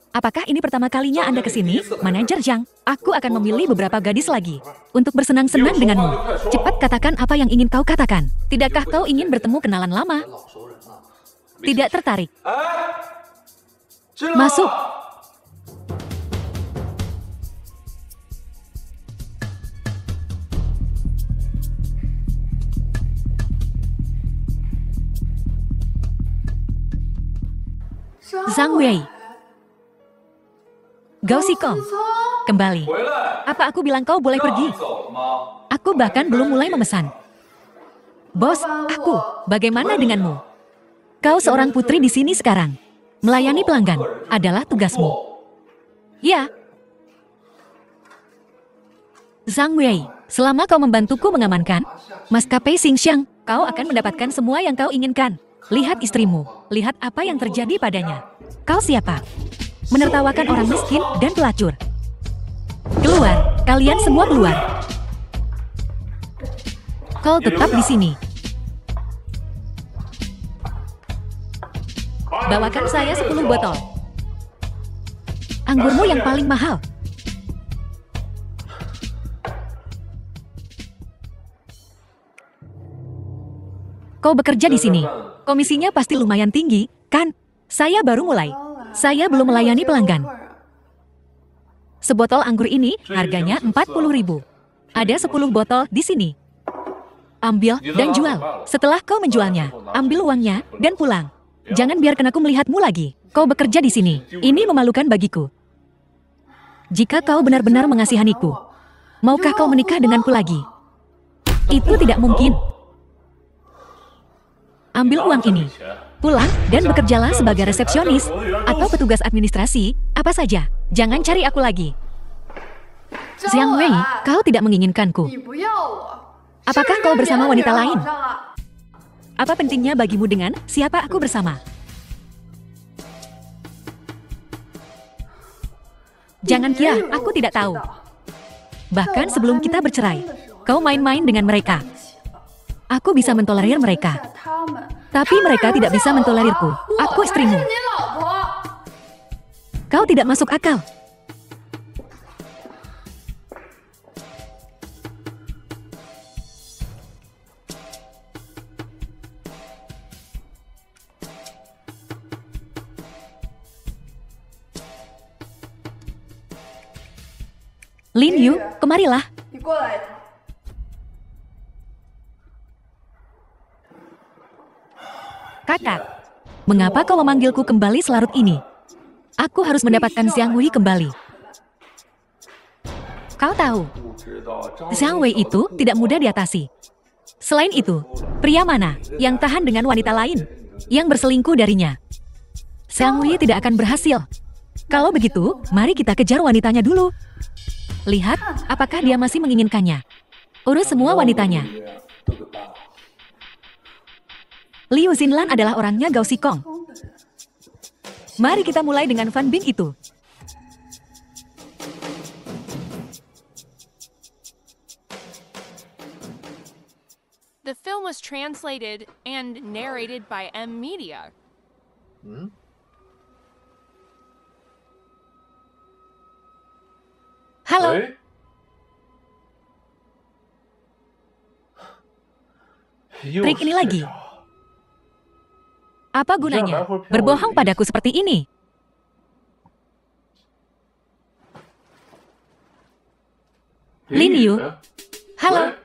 Apakah ini pertama kalinya Anda ke sini, Manajer Zhang? Aku akan memilih beberapa gadis lagi untuk bersenang-senang denganmu. Cepat katakan apa yang ingin kau katakan. Tidakkah kau ingin bertemu kenalan lama? Tidak tertarik. Masuk. Zhang Wei. Gao Xikong, kembali. Apa aku bilang kau boleh pergi? Aku bahkan belum mulai memesan. Bos, aku, bagaimana denganmu? Kau seorang putri di sini sekarang. Melayani pelanggan adalah tugasmu. Ya. Zhang Wei, selama kau membantuku mengamankan maskapai Xingxiang, kau akan mendapatkan semua yang kau inginkan. Lihat istrimu, lihat apa yang terjadi padanya. Kau siapa? Menertawakan orang miskin dan pelacur. Keluar, kalian semua keluar. Kau tetap di sini. Bawakan saya 10 botol. Anggurmu yang paling mahal. Kau bekerja di sini. Komisinya pasti lumayan tinggi, kan? Saya baru mulai. Saya belum melayani pelanggan. Sebotol anggur ini harganya 40.000. Ada 10 botol di sini. Ambil dan jual. Setelah kau menjualnya, ambil uangnya dan pulang. Jangan biarkan aku melihatmu lagi. Kau bekerja di sini. Ini memalukan bagiku. Jika kau benar-benar mengasihaniku, maukah kau menikah denganku lagi? Itu tidak mungkin. Ambil uang ini. Pulang dan bekerjalah sebagai resepsionis atau petugas administrasi, apa saja. Jangan cari aku lagi. Zhang Wei, kau tidak menginginkanku. Apakah kau bersama wanita lain? Apa pentingnya bagimu dengan siapa aku bersama? Jangan kira aku tidak tahu. Bahkan sebelum kita bercerai, kau main-main dengan mereka. Aku bisa mentolerir mereka. Tapi mereka tidak bisa mentolerirku. Aku istrimu. Kau tidak masuk akal. Lin Yu, kemarilah. Kakak, mengapa kau memanggilku kembali selarut ini? Aku harus mendapatkan Zhang Wei kembali. Kau tahu, Zhang Wei itu tidak mudah diatasi. Selain itu, pria mana yang tahan dengan wanita lain yang berselingkuh darinya? Zhang Wei tidak akan berhasil. Kalau begitu, mari kita kejar wanitanya dulu. Lihat, apakah dia masih menginginkannya. Urus semua wanitanya. Liu Xinlan adalah orangnya Gao Xikong. Mari kita mulai dengan Fan Bing itu. The film was translated and narrated by M Media. Halo, trik ini lagi. Apa gunanya berbohong padaku seperti ini? Lin Yu, halo.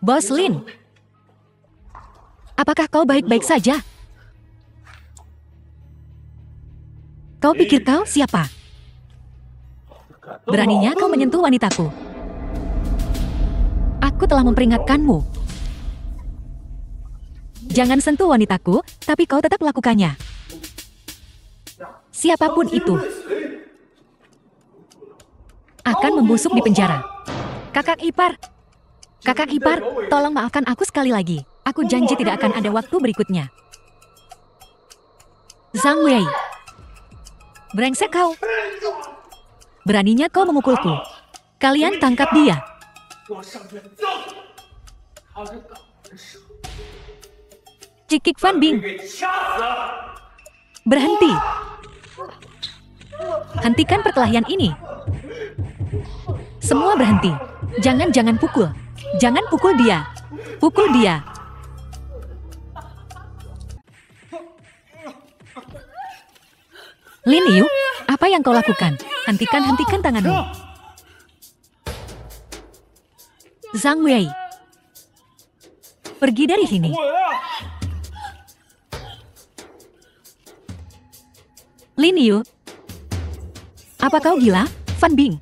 Bos Lin, apakah kau baik-baik saja? Kau pikir kau siapa? Beraninya kau menyentuh wanitaku. Aku telah memperingatkanmu. Jangan sentuh wanitaku, tapi kau tetap lakukannya. Siapapun itu akan membusuk di penjara. Kakak ipar, tolong maafkan aku sekali lagi. Aku janji tidak akan ada waktu berikutnya. Zhang Wei, brengsek kau. Beraninya kau memukulku. Kalian tangkap dia. Cikik Fan Bing, berhenti. Hentikan perkelahian ini. Semua berhenti. Jangan pukul. Jangan pukul dia. Pukul dia. Lin Yu, apa yang kau lakukan? Hentikan tanganmu. Zhang Wei, Pergi dari sini. Lin Yu. Apa kau gila, Fan Bing?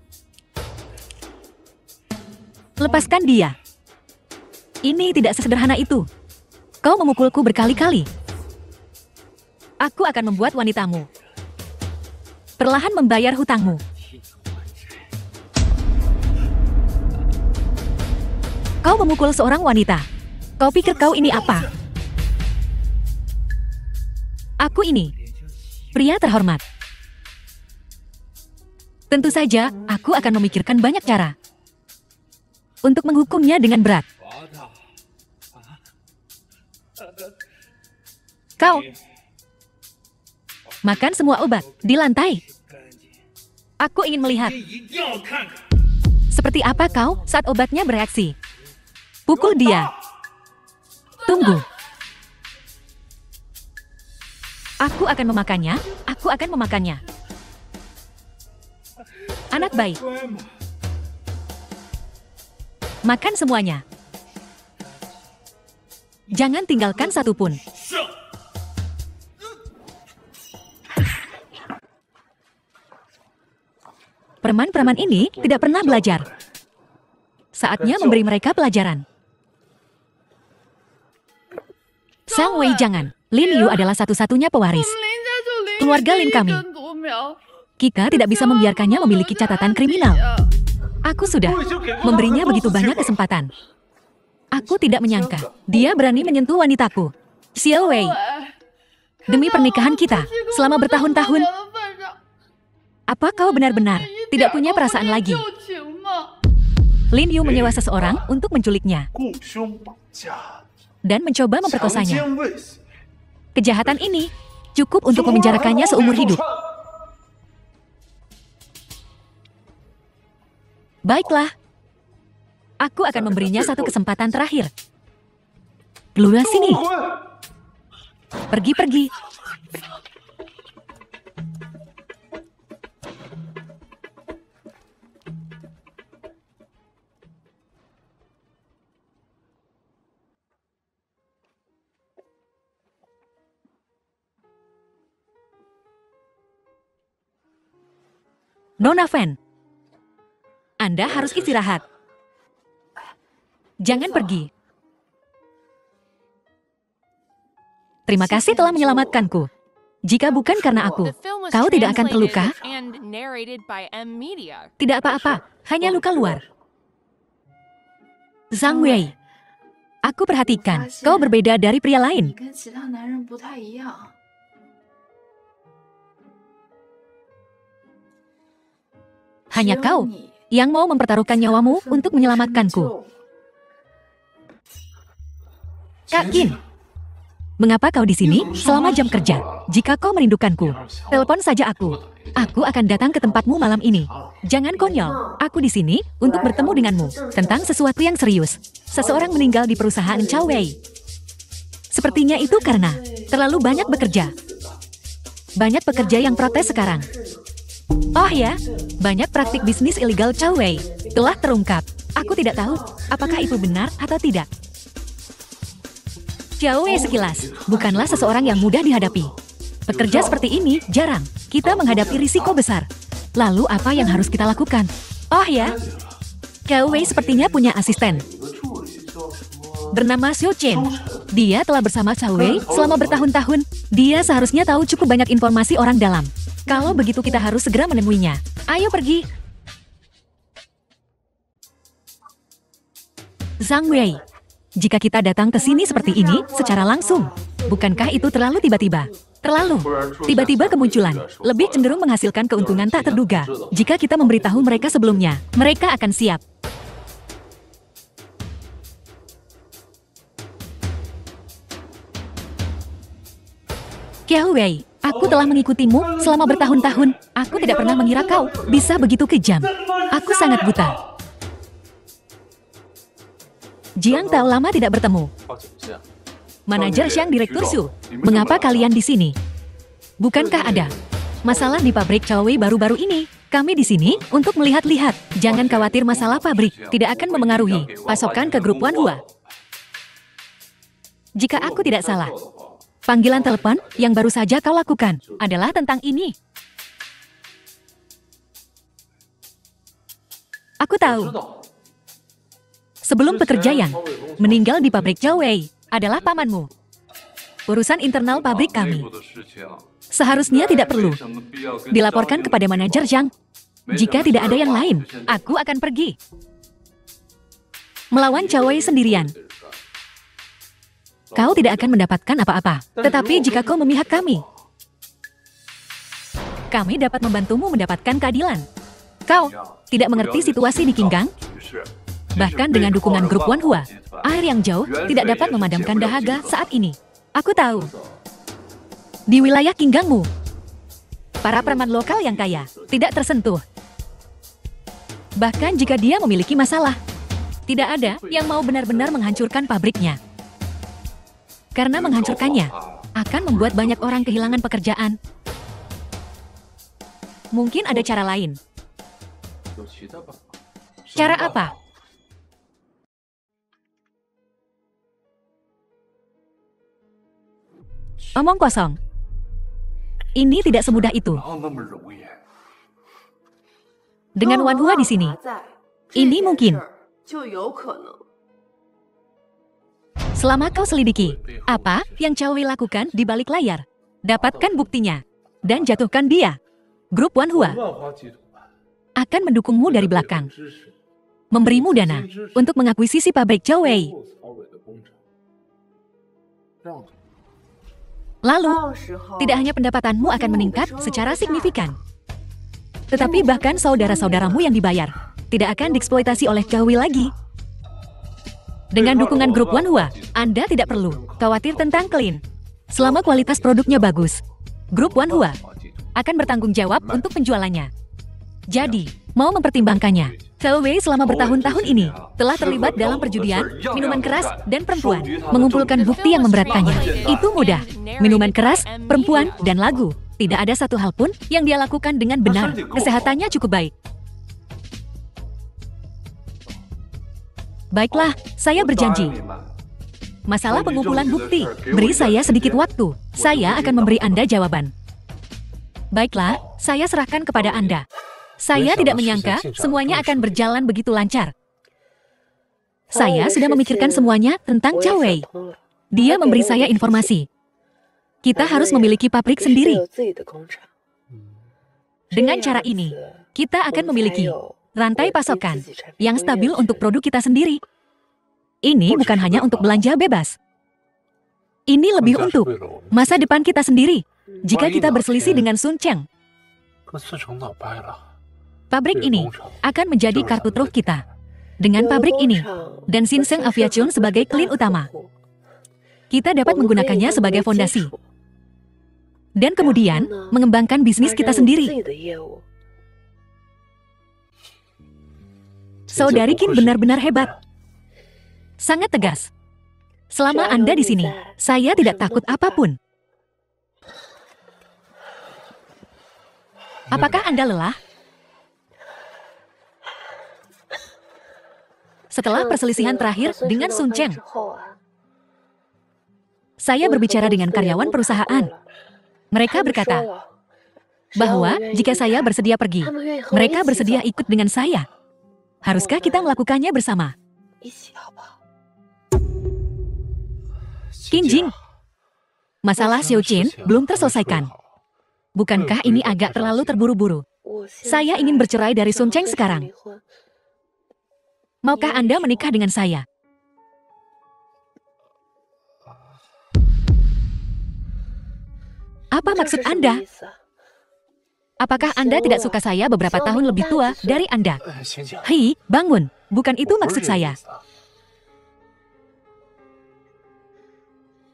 Lepaskan dia. Ini tidak sesederhana itu. Kau memukulku berkali-kali. Aku akan membuat wanitamu perlahan membayar hutangmu. Kau memukul seorang wanita. Kau pikir kau ini apa? Aku ini pria terhormat. Tentu saja, aku akan memikirkan banyak cara untuk menghukumnya dengan berat. Kau makan semua obat di lantai. Aku ingin melihat seperti apa kau saat obatnya bereaksi. Pukul dia. Tunggu. Aku akan memakannya. Aku akan memakannya. Anak baik. Makan semuanya. Jangan tinggalkan satupun. Preman-preman ini tidak pernah belajar. Saatnya memberi mereka pelajaran. Sang Wei jangan. Lin Yu adalah satu-satunya pewaris keluarga Lin kami. Kita tidak bisa membiarkannya memiliki catatan kriminal. Aku sudah memberinya begitu banyak kesempatan. Aku tidak menyangka dia berani menyentuh wanitaku. Xiao Wei, demi pernikahan kita selama bertahun-tahun, apa kau benar-benar tidak punya perasaan lagi? Lin Yu menyewa seseorang untuk menculiknya dan mencoba memperkosanya. Kejahatan ini cukup untuk memenjarakannya seumur hidup. Baiklah, aku akan memberinya satu kesempatan terakhir. Keluar sini. Pergi-pergi. Nona Fan, Anda harus istirahat. Jangan pergi. Terima kasih telah menyelamatkanku. Jika bukan karena aku, The film was kau tidak akan translated terluka. and narrated by M Media. Tidak apa-apa, hanya luka luar. Zhang Wei, aku perhatikan, kau berbeda dari pria 你 lain. 跟其他男人不太一样。 Hanya kau yang mau mempertaruhkan nyawamu untuk menyelamatkanku. Kak Qin, mengapa kau di sini selama jam kerja? Jika kau merindukanku, telepon saja aku. Aku akan datang ke tempatmu malam ini. Jangan konyol, aku di sini untuk bertemu denganmu tentang sesuatu yang serius. Seseorang meninggal di perusahaan Chao Wei. Sepertinya itu karena terlalu banyak bekerja. Banyak pekerja yang protes sekarang. Oh ya, banyak praktik bisnis ilegal Chao Wei telah terungkap. Aku tidak tahu apakah itu benar atau tidak. Chao Wei sekilas bukanlah seseorang yang mudah dihadapi. Pekerja seperti ini jarang. Kita menghadapi risiko besar. Lalu apa yang harus kita lakukan? Oh ya, Chao Wei sepertinya punya asisten bernama Xiao Chen. Dia telah bersama Chao Wei selama bertahun-tahun. Dia seharusnya tahu cukup banyak informasi orang dalam. Kalau begitu kita harus segera menemuinya. Ayo pergi. Zhang Wei, jika kita datang ke sini seperti ini secara langsung, bukankah itu terlalu tiba-tiba? Terlalu tiba-tiba kemunculan, lebih cenderung menghasilkan keuntungan tak terduga. Jika kita memberitahu mereka sebelumnya, mereka akan siap. Xiao Wei, aku telah mengikutimu selama bertahun-tahun. Aku tidak pernah mengira kau bisa begitu kejam. Aku sangat buta. Jiang tahu lama tidak bertemu. Manajer Xiang, Direktur Su, mengapa kalian di sini? Bukankah ada masalah di pabrik Chao Wei baru-baru ini? Kami di sini untuk melihat-lihat. Jangan khawatir, masalah pabrik tidak akan memengaruhi pasokan ke grup Wanhua. Jika aku tidak salah, panggilan telepon yang baru saja kau lakukan adalah tentang ini. Aku tahu. Sebelum pekerja yang meninggal di pabrik Chowei adalah pamanmu. Urusan internal pabrik kami seharusnya tidak perlu dilaporkan kepada manajer Zhang. Jika tidak ada yang lain, aku akan pergi. Melawan Chowei sendirian. Kau tidak akan mendapatkan apa-apa. Tetapi jika kau memihak kami dapat membantumu mendapatkan keadilan. Kau tidak mengerti situasi di Qinggang? Bahkan dengan dukungan grup Wanhua, air yang jauh tidak dapat memadamkan dahaga saat ini. Aku tahu. Di wilayah Qinggangmu, para preman lokal yang kaya tidak tersentuh. Bahkan jika dia memiliki masalah, tidak ada yang mau benar-benar menghancurkan pabriknya. Karena menghancurkannya akan membuat banyak orang kehilangan pekerjaan. Mungkin ada cara lain. Cara apa? Omong kosong. Ini tidak semudah itu. Dengan Wanhua di sini, ini mungkin. Selama kau selidiki apa yang Chowei lakukan di balik layar, dapatkan buktinya dan jatuhkan dia. Grup Wanhua akan mendukungmu dari belakang, memberimu dana untuk mengakuisisi pabrik Chowei. Lalu, tidak hanya pendapatanmu akan meningkat secara signifikan, tetapi bahkan saudara-saudaramu yang dibayar tidak akan dieksploitasi oleh Chowei lagi. Dengan dukungan grup Wanhua, Anda tidak perlu khawatir tentang klien. Selama kualitas produknya bagus, grup Wanhua akan bertanggung jawab untuk penjualannya. Jadi, mau mempertimbangkannya. Chowei selama bertahun-tahun ini telah terlibat dalam perjudian, minuman keras, dan perempuan. Mengumpulkan bukti yang memberatkannya. Itu mudah. Minuman keras, perempuan, dan lagu. Tidak ada satu hal pun yang dia lakukan dengan benar. Kesehatannya cukup baik. Baiklah, saya berjanji. Masalah pengumpulan bukti, beri saya sedikit waktu. Saya akan memberi Anda jawaban. Baiklah, saya serahkan kepada Anda. Saya tidak menyangka semuanya akan berjalan begitu lancar. Saya sudah memikirkan semuanya tentang Chowei. Dia memberi saya informasi. Kita harus memiliki pabrik sendiri. Dengan cara ini, kita akan memiliki rantai pasokan yang stabil untuk produk kita sendiri. Ini bukan hanya untuk belanja bebas. Ini lebih untuk masa depan kita sendiri. Jika kita berselisih dengan Sun Cheng, pabrik ini akan menjadi kartu truf kita. Dengan pabrik ini dan Shinseng Aviation sebagai klien utama, kita dapat menggunakannya sebagai fondasi. Dan kemudian mengembangkan bisnis kita sendiri. Saudari Qin benar-benar hebat. Sangat tegas. Selama Anda di sini, saya tidak takut apapun. Apakah Anda lelah? Setelah perselisihan terakhir dengan Sun Cheng, saya berbicara dengan karyawan perusahaan. Mereka berkata bahwa jika saya bersedia pergi, mereka bersedia ikut dengan saya. Haruskah kita melakukannya bersama? Qin Jing, masalah Xiao Qin belum terselesaikan. Bukankah ini agak terlalu terburu-buru? Saya ingin bercerai dari Sun Cheng sekarang. Maukah Anda menikah dengan saya? Apa maksud Anda? Apakah Anda tidak suka saya beberapa tahun lebih tua dari Anda? Hei, bangun. Bukan itu maksud saya.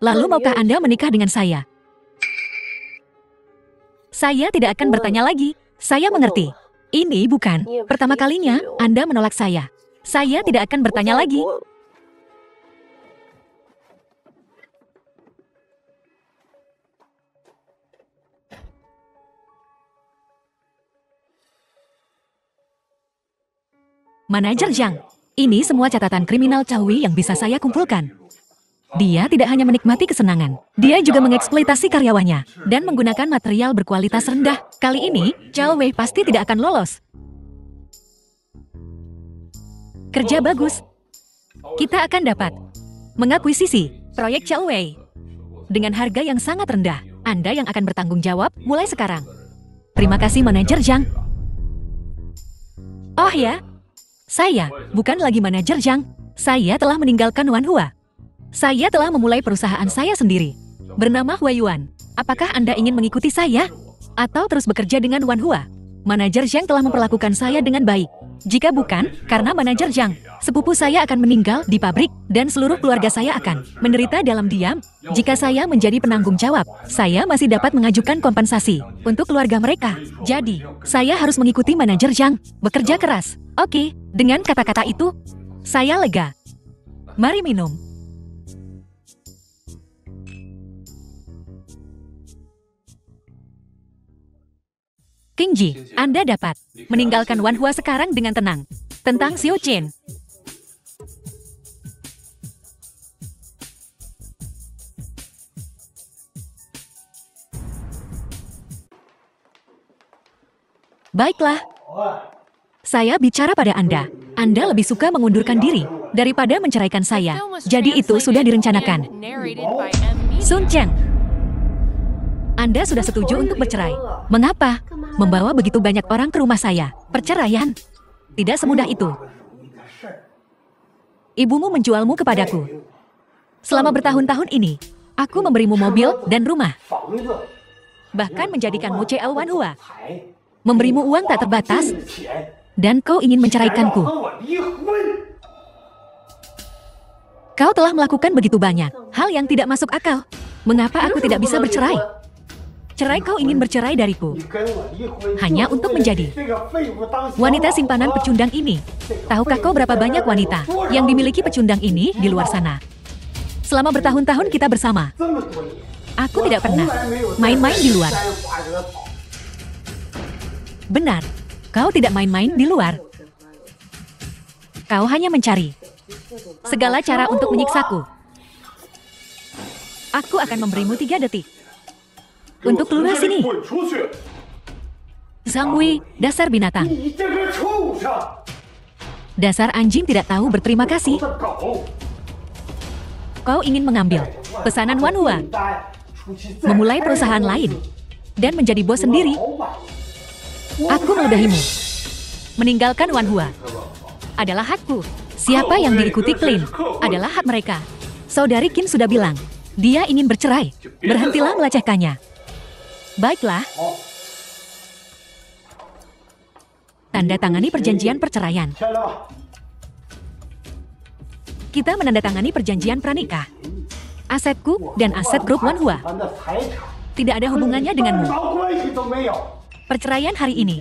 Lalu maukah Anda menikah dengan saya? Saya tidak akan bertanya lagi. Saya mengerti. Ini bukan pertama kalinya Anda menolak saya. Saya tidak akan bertanya lagi. Manajer Zhang, ini semua catatan kriminal Chowei yang bisa saya kumpulkan. Dia tidak hanya menikmati kesenangan, dia juga mengeksploitasi karyawannya dan menggunakan material berkualitas rendah. Kali ini, Zhao Wei pasti tidak akan lolos. Kerja bagus. Kita akan dapat mengakuisisi proyek Zhao Wei dengan harga yang sangat rendah. Anda yang akan bertanggung jawab mulai sekarang. Terima kasih, Manajer Zhang. Oh ya, saya bukan lagi Manajer Zhang. Saya telah meninggalkan Wanhua. Saya telah memulai perusahaan saya sendiri. Bernama Hua Yuan. Apakah Anda ingin mengikuti saya? Atau terus bekerja dengan Wanhua? Manajer Zhang telah memperlakukan saya dengan baik. Jika bukan, karena Manajer Zhang, sepupu saya akan meninggal di pabrik dan seluruh keluarga saya akan menderita dalam diam. Jika saya menjadi penanggung jawab, saya masih dapat mengajukan kompensasi untuk keluarga mereka. Jadi, saya harus mengikuti Manajer Zhang. Bekerja keras. Oke, dengan kata-kata itu, saya lega. Mari minum. King Ji, Anda dapat meninggalkan Wanhua sekarang dengan tenang. Tentang Xiu Chen. Baiklah. Saya bicara pada Anda. Anda lebih suka mengundurkan diri daripada menceraikan saya. Jadi itu sudah direncanakan. Sun Cheng. Anda sudah setuju untuk bercerai. Mengapa? Membawa begitu banyak orang ke rumah saya. Perceraian? Tidak semudah itu. Ibumu menjualmu kepadaku. Selama bertahun-tahun ini, aku memberimu mobil dan rumah. Bahkan menjadikanmu CL Wanhua. Memberimu uang tak terbatas. Dan kau ingin menceraikanku. Kau telah melakukan begitu banyak hal yang tidak masuk akal. Mengapa aku tidak bisa bercerai? Cerai kau ingin bercerai dariku. Hanya untuk menjadi wanita simpanan pecundang ini. Tahukah kau berapa banyak wanita yang dimiliki pecundang ini di luar sana? Selama bertahun-tahun kita bersama. Aku tidak pernah main-main di luar. Benar, kau tidak main-main di luar. Kau hanya mencari segala cara untuk menyiksaku. Aku akan memberimu 3 detik. Untuk keluar sini. Zhang Wei, dasar binatang. Dasar anjing tidak tahu berterima kasih. Kau ingin mengambil pesanan Wanhua, memulai perusahaan lain, dan menjadi bos sendiri. Aku meludahimu. Meninggalkan Wanhua adalah hakku. Siapa yang diikuti Klin adalah hak mereka. Saudari Qin sudah bilang, dia ingin bercerai. Berhentilah melecehkannya. Baiklah. Tanda tangani perjanjian perceraian. Kita menandatangani perjanjian pranikah. Asetku dan aset grup Wanhua tidak ada hubungannya denganmu. Perceraian hari ini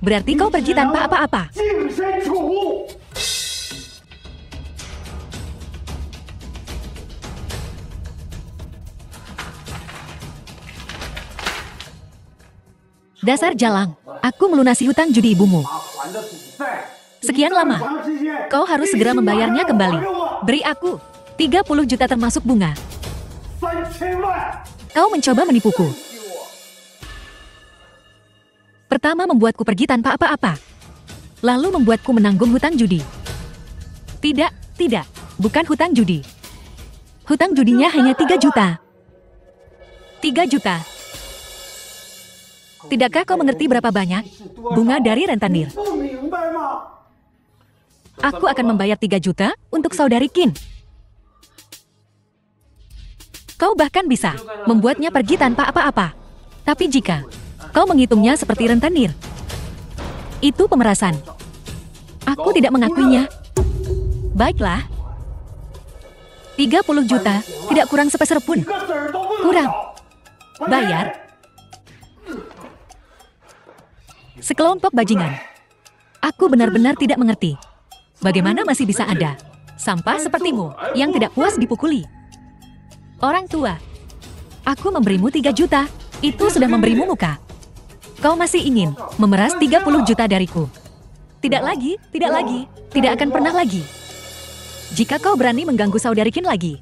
berarti kau pergi tanpa apa-apa. Dasar jalang, aku melunasi hutang judi ibumu. Sekian lama, kau harus segera membayarnya kembali. Beri aku 30 juta termasuk bunga. Kau mencoba menipuku. Pertama membuatku pergi tanpa apa-apa. Lalu membuatku menanggung hutang judi. Tidak, bukan hutang judi. Hutang judinya hanya 3 juta. 3 juta. Tidakkah kau mengerti berapa banyak bunga dari rentenir? Aku akan membayar 3 juta untuk saudari Qin. Kau bahkan bisa membuatnya pergi tanpa apa-apa. Tapi jika kau menghitungnya seperti rentenir, itu pemerasan. Aku tidak mengakuinya. Baiklah. 30 juta, tidak kurang sepeser pun. Kurang. Bayar. Sekelompok bajingan. Aku benar-benar tidak mengerti. Bagaimana masih bisa ada sampah sepertimu yang tidak puas dipukuli? Orang tua. Aku memberimu 3 juta. Itu sudah memberimu muka. Kau masih ingin memeras 30 juta dariku. Tidak lagi, tidak akan pernah lagi. Jika kau berani mengganggu saudari Qin lagi,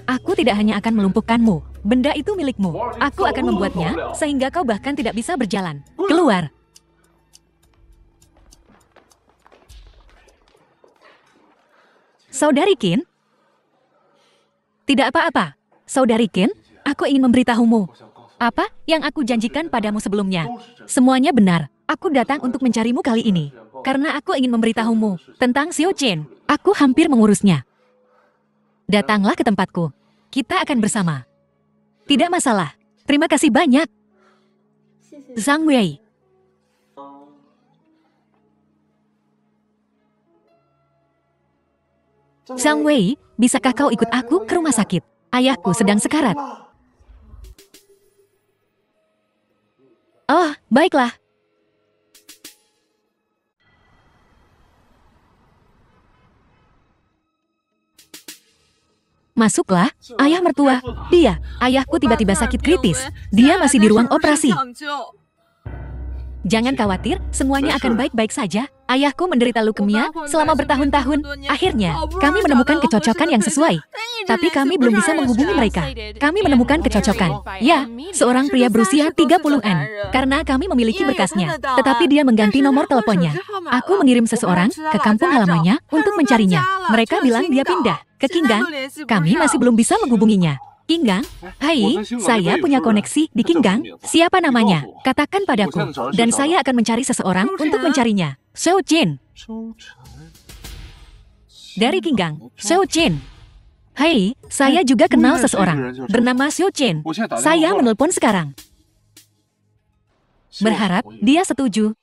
aku tidak hanya akan melumpuhkanmu. Benda itu milikmu. Aku akan membuatnya sehingga kau bahkan tidak bisa berjalan. Keluar. Saudari Qin? Tidak apa-apa. Saudari Qin, aku ingin memberitahumu. Apa yang aku janjikan padamu sebelumnya? Semuanya benar. Aku datang untuk mencarimu kali ini. Karena aku ingin memberitahumu tentang Xiao Chen. Aku hampir mengurusnya. Datanglah ke tempatku. Kita akan bersama. Tidak masalah. Terima kasih banyak. Zhang Wei. Zhang Wei, bisakah kau ikut aku ke rumah sakit? Ayahku sedang sekarat. Oh, baiklah. Masuklah, ayah mertua. Dia, ayahku tiba-tiba sakit kritis. Dia masih di ruang operasi. Jangan khawatir, semuanya akan baik-baik saja. Ayahku menderita leukemia selama bertahun-tahun. Akhirnya, kami menemukan kecocokan yang sesuai. Tapi kami belum bisa menghubungi mereka. Kami menemukan kecocokan. Ya, seorang pria berusia 30-an. Karena kami memiliki berkasnya. Tetapi dia mengganti nomor teleponnya. Aku mengirim seseorang ke kampung halamannya untuk mencarinya. Mereka bilang dia pindah ke Qinggang. Kami masih belum bisa menghubunginya. Qinggang? Hai, saya punya koneksi di Qinggang. Siapa namanya? Katakan padaku. Dan saya akan mencari seseorang untuk mencarinya. Xiao Chen. Dari Qinggang, Xiao Chen. Hai, saya juga kenal seseorang. Bernama Xiao Chen. Saya menelpon sekarang. Berharap dia setuju.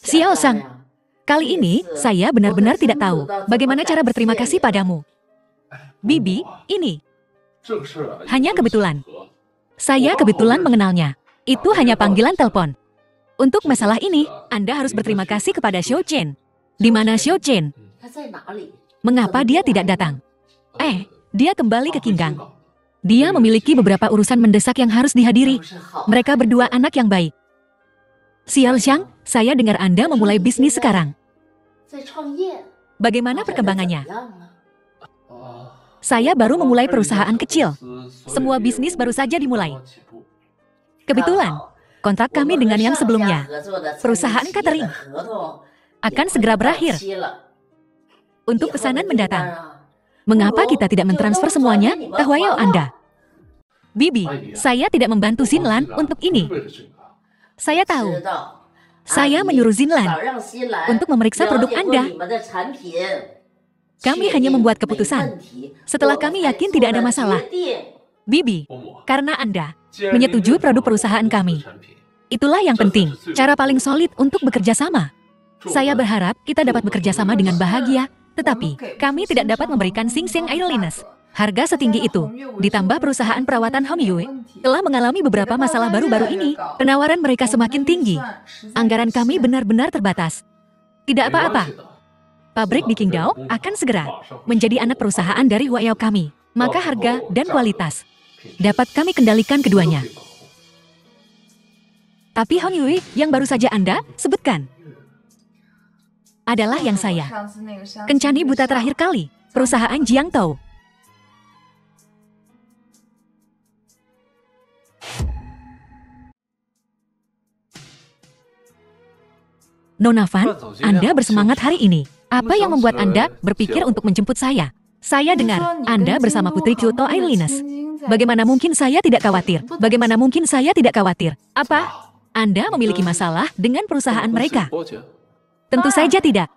Xiao Sang. Kali ini, saya benar-benar tidak tahu bagaimana cara berterima kasih padamu. Bibi, ini. Hanya kebetulan. Saya kebetulan mengenalnya. Itu hanya panggilan telepon. Untuk masalah ini, Anda harus berterima kasih kepada Xiao Chen. Di mana Xiao Chen? Mengapa dia tidak datang? Dia kembali ke Qinggang. Dia memiliki beberapa urusan mendesak yang harus dihadiri. Mereka berdua anak yang baik. Xiao Xiang, saya dengar Anda memulai bisnis sekarang. Bagaimana perkembangannya? Saya baru memulai perusahaan kecil. Semua bisnis baru saja dimulai. Kebetulan, kontrak kami dengan yang sebelumnya, perusahaan catering, akan segera berakhir. Untuk pesanan mendatang, mengapa kita tidak mentransfer semuanya ke Huayao Anda? Bibi, saya tidak membantu Xinlan untuk ini. Saya tahu. Saya menyuruh Xinlan untuk memeriksa produk Anda. Kami hanya membuat keputusan setelah kami yakin tidak ada masalah. Bibi, karena Anda menyetujui produk perusahaan kami. Itulah yang penting, cara paling solid untuk bekerja sama. Saya berharap kita dapat bekerja sama dengan bahagia, tetapi kami tidak dapat memberikan Xing Xiang Airlines harga setinggi itu. Ditambah perusahaan perawatan Hong Yue telah mengalami beberapa masalah baru-baru ini. Penawaran mereka semakin tinggi. Anggaran kami benar-benar terbatas. Tidak apa-apa. Pabrik di Qingdao akan segera menjadi anak perusahaan dari Huayao kami. Maka harga dan kualitas dapat kami kendalikan keduanya. Tapi Hong Yue yang baru saja Anda sebutkan adalah yang saya kencani buta terakhir kali, perusahaan Jiangtou. Nona Fan, Anda bersemangat hari ini. Apa yang membuat Anda berpikir untuk menjemput saya? Saya dengar Anda bersama Putri Kyoto Airlines. Bagaimana mungkin saya tidak khawatir? Bagaimana mungkin saya tidak khawatir? Apa? Anda memiliki masalah dengan perusahaan mereka? Tentu saja tidak.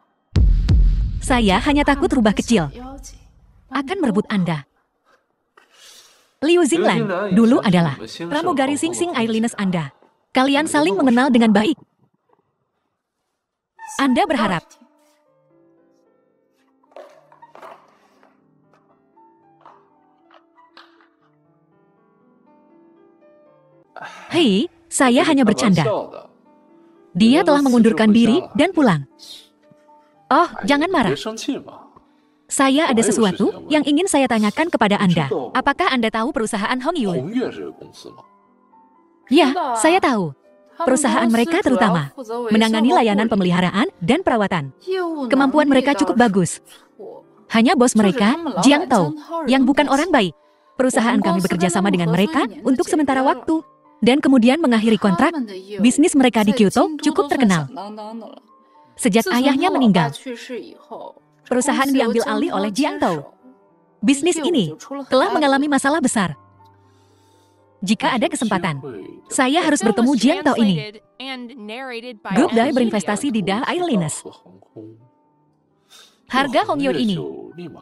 Saya hanya takut rubah kecil akan merebut Anda. Liu Xinglan dulu adalah pramugari Xing Xiang Airlines Anda. Kalian saling mengenal dengan baik. Anda berharap hei, saya hanya bercanda. Dia telah mengundurkan diri dan pulang. Oh, jangan marah. Saya ada sesuatu yang ingin saya tanyakan kepada Anda. Apakah Anda tahu perusahaan Hong Yue? Ya, saya tahu. Perusahaan mereka terutama menangani layanan pemeliharaan dan perawatan. Kemampuan mereka cukup bagus. Hanya bos mereka, Jiang Tao, yang bukan orang baik. Perusahaan kami bekerja sama dengan mereka untuk sementara waktu, dan kemudian mengakhiri kontrak. Bisnis mereka di Kyoto cukup terkenal. Sejak ayahnya meninggal, perusahaan diambil alih oleh Jiang Tao. Bisnis ini telah mengalami masalah besar. Jika ada kesempatan, saya harus The film bertemu was Jiang Tao ini. translated and narrated by Grup Dai M. berinvestasi di Da Airlines. Harga Hongyo ini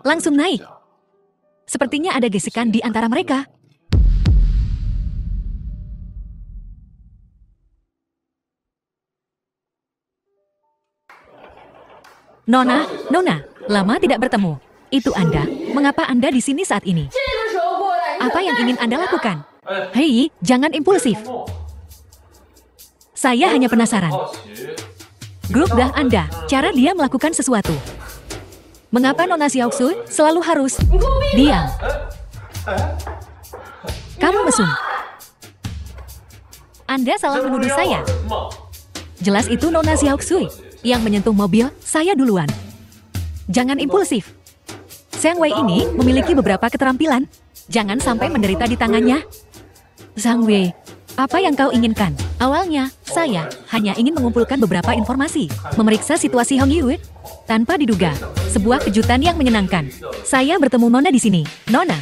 langsung naik. Sepertinya ada gesekan di antara mereka. Nona, lama tidak bertemu. Itu Anda. Mengapa Anda di sini saat ini? Apa yang ingin Anda lakukan? Hei, jangan impulsif. Saya hanya penasaran. Grup dah Anda, cara dia melakukan sesuatu. Mengapa Nona Xiaoxu selalu harus diam? Kamu mesum. Anda salah menuduh saya. Jelas itu Nona Xiaoxu yang menyentuh mobil saya duluan. Jangan impulsif. Zhang Wei ini memiliki beberapa keterampilan. Jangan sampai menderita di tangannya. Zhang Wei, apa yang kau inginkan? Awalnya, saya hanya ingin mengumpulkan beberapa informasi, memeriksa situasi Hong Yue. Tanpa diduga, sebuah kejutan yang menyenangkan. Saya bertemu Nona di sini. Nona,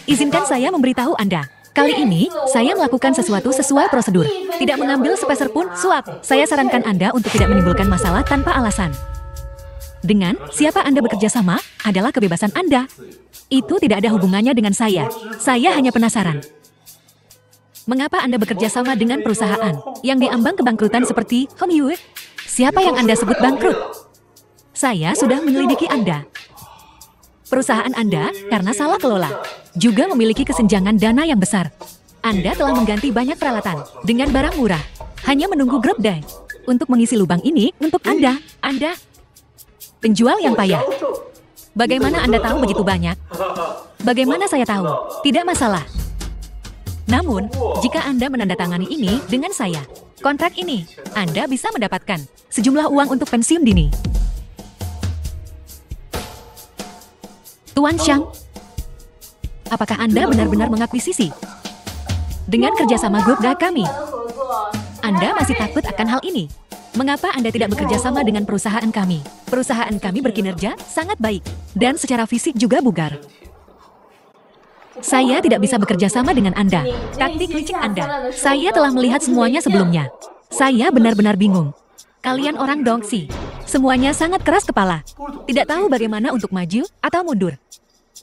izinkan saya memberitahu Anda. Kali ini, saya melakukan sesuatu sesuai prosedur. Tidak mengambil sepeser pun suap. Saya sarankan Anda untuk tidak menimbulkan masalah tanpa alasan. Dengan siapa Anda bekerja sama adalah kebebasan Anda. Itu tidak ada hubungannya dengan saya. Saya hanya penasaran. Mengapa Anda bekerja sama dengan perusahaan yang diambang kebangkrutan seperti Hong Yue? Siapa yang Anda sebut bangkrut? Saya sudah menyelidiki Anda. Perusahaan Anda, karena salah kelola, juga memiliki kesenjangan dana yang besar. Anda telah mengganti banyak peralatan dengan barang murah, hanya menunggu Grup Dai untuk mengisi lubang ini untuk Anda. Anda penjual yang payah. Bagaimana Anda tahu begitu banyak? Bagaimana saya tahu? Tidak masalah. Namun, jika Anda menandatangani ini dengan saya, kontrak ini, Anda bisa mendapatkan sejumlah uang untuk pensiun dini. Tuan Xiang, apakah Anda benar-benar mengakuisisi dengan kerjasama grup Dai kami? Anda masih takut akan hal ini? Mengapa Anda tidak bekerja sama dengan perusahaan kami? Perusahaan kami berkinerja sangat baik, dan secara fisik juga bugar. Saya tidak bisa bekerja sama dengan Anda. Taktik licik Anda, saya telah melihat semuanya sebelumnya. Saya benar-benar bingung. Kalian orang dongsi, semuanya sangat keras kepala. Tidak tahu bagaimana untuk maju atau mundur.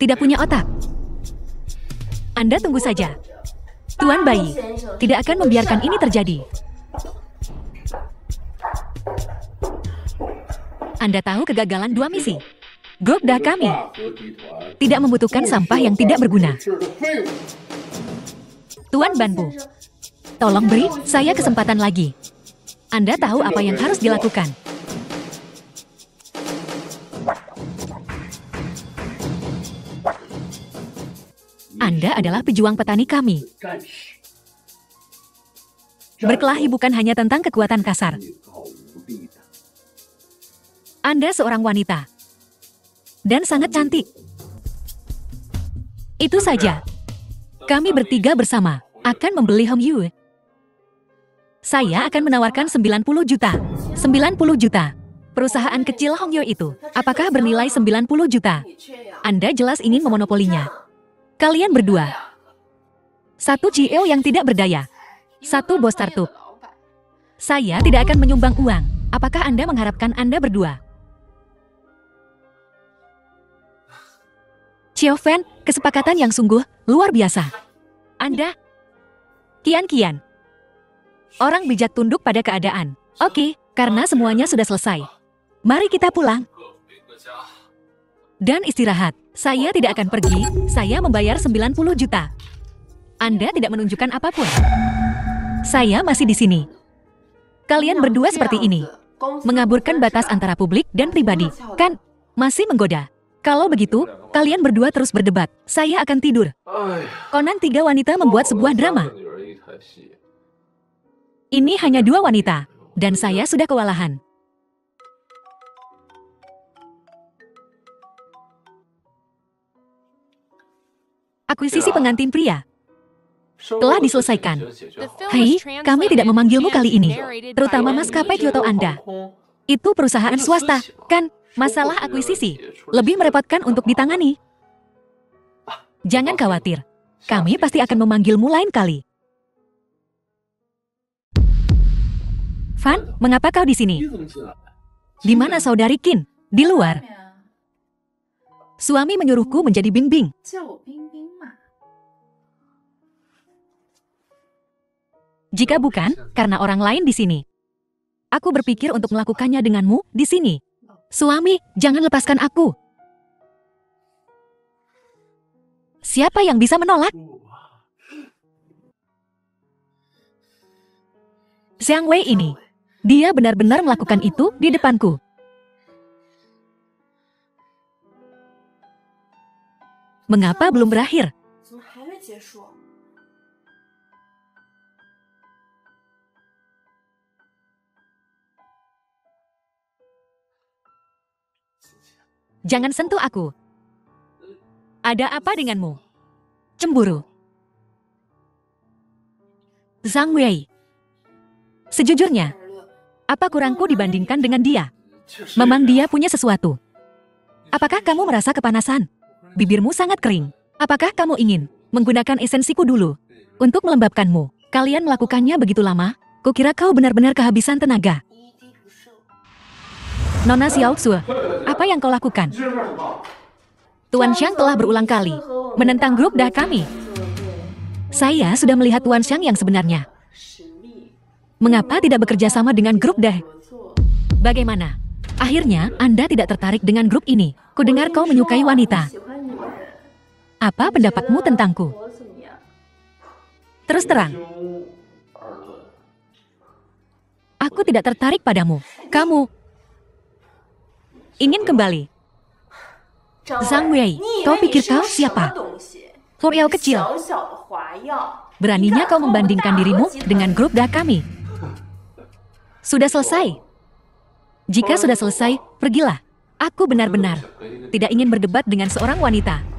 Tidak punya otak. Anda tunggu saja. Tuan Bayi, tidak akan membiarkan ini terjadi. Anda tahu kegagalan 2 misi. Grup Dai kami tidak membutuhkan sampah yang tidak berguna. Tuan Banbu, tolong beri saya kesempatan lagi. Anda tahu apa yang harus dilakukan. Anda adalah pejuang petani kami. Berkelahi bukan hanya tentang kekuatan kasar. Anda seorang wanita. Dan sangat cantik. Itu saja. Kami bertiga bersama akan membeli Hong Yue. Saya akan menawarkan 90 juta. 90 juta. Perusahaan kecil Hong Yue itu, apakah bernilai 90 juta? Anda jelas ingin memonopolinya. Kalian berdua. Satu CEO yang tidak berdaya. Satu bos startup. Saya tidak akan menyumbang uang. Apakah Anda mengharapkan Anda berdua? Xiao Fan, kesepakatan yang sungguh luar biasa. Anda, kian-kian. Orang bijak tunduk pada keadaan. Oke, karena semuanya sudah selesai. Mari kita pulang. Dan istirahat. Saya tidak akan pergi, saya membayar 90 juta. Anda tidak menunjukkan apapun. Saya masih di sini. Kalian berdua seperti ini. Mengaburkan batas antara publik dan pribadi. Kan, masih menggoda. Kalau begitu, kalian berdua terus berdebat. Saya akan tidur. Konan 3 wanita membuat sebuah drama. Ini hanya 2 wanita. Dan saya sudah kewalahan. Akuisisi pengantin pria telah diselesaikan. The film Hei, was kami tidak translated memanggilmu and kali ini, narrated by terutama M. maskapai Media. Kyoto Anda. Itu perusahaan swasta, kan? Masalah akuisisi lebih merepotkan untuk ditangani. Jangan khawatir, kami pasti akan memanggilmu lain kali. Van, mengapa kau di sini? Di mana saudari Qin? Di luar. Suami menyuruhku menjadi Bingbing. 叫我冰冰嘛。 Jika bukan, karena orang lain di sini. Aku berpikir untuk melakukannya denganmu di sini. Suami, jangan lepaskan aku. Siapa yang bisa menolak? Xiang Wei ini. Dia benar-benar melakukan itu di depanku. Mengapa belum berakhir? 怎么还没结束？ Jangan sentuh aku. Ada apa denganmu? Cemburu. Zhang Wei. Sejujurnya, apa kurangku dibandingkan dengan dia? Memang dia punya sesuatu. Apakah kamu merasa kepanasan? Bibirmu sangat kering. Apakah kamu ingin menggunakan esensiku dulu untuk melembabkanmu? Kalian melakukannya begitu lama? Kukira kau benar-benar kehabisan tenaga. Nona Xiaoxue, apa yang kau lakukan? Tuan Xiang telah berulang kali menentang grup dah kami. Saya sudah melihat Tuan Xiang yang sebenarnya. Mengapa tidak bekerja sama dengan grup dah? Bagaimana? Akhirnya Anda tidak tertarik dengan grup ini. Kudengar kau menyukai wanita. 喜欢你们， Apa pendapatmu tentangku? 我怎么样？ Terus terang, aku tidak tertarik padamu. Kamu ingin kembali. Zhang Wei, kau pikir kau siapa? Floriao kecil. 小小的华药， Beraninya kau membandingkan dirimu dengan grup dah kami. Sudah selesai. Jika sudah selesai, pergilah. Aku benar-benar tidak ingin berdebat dengan seorang wanita.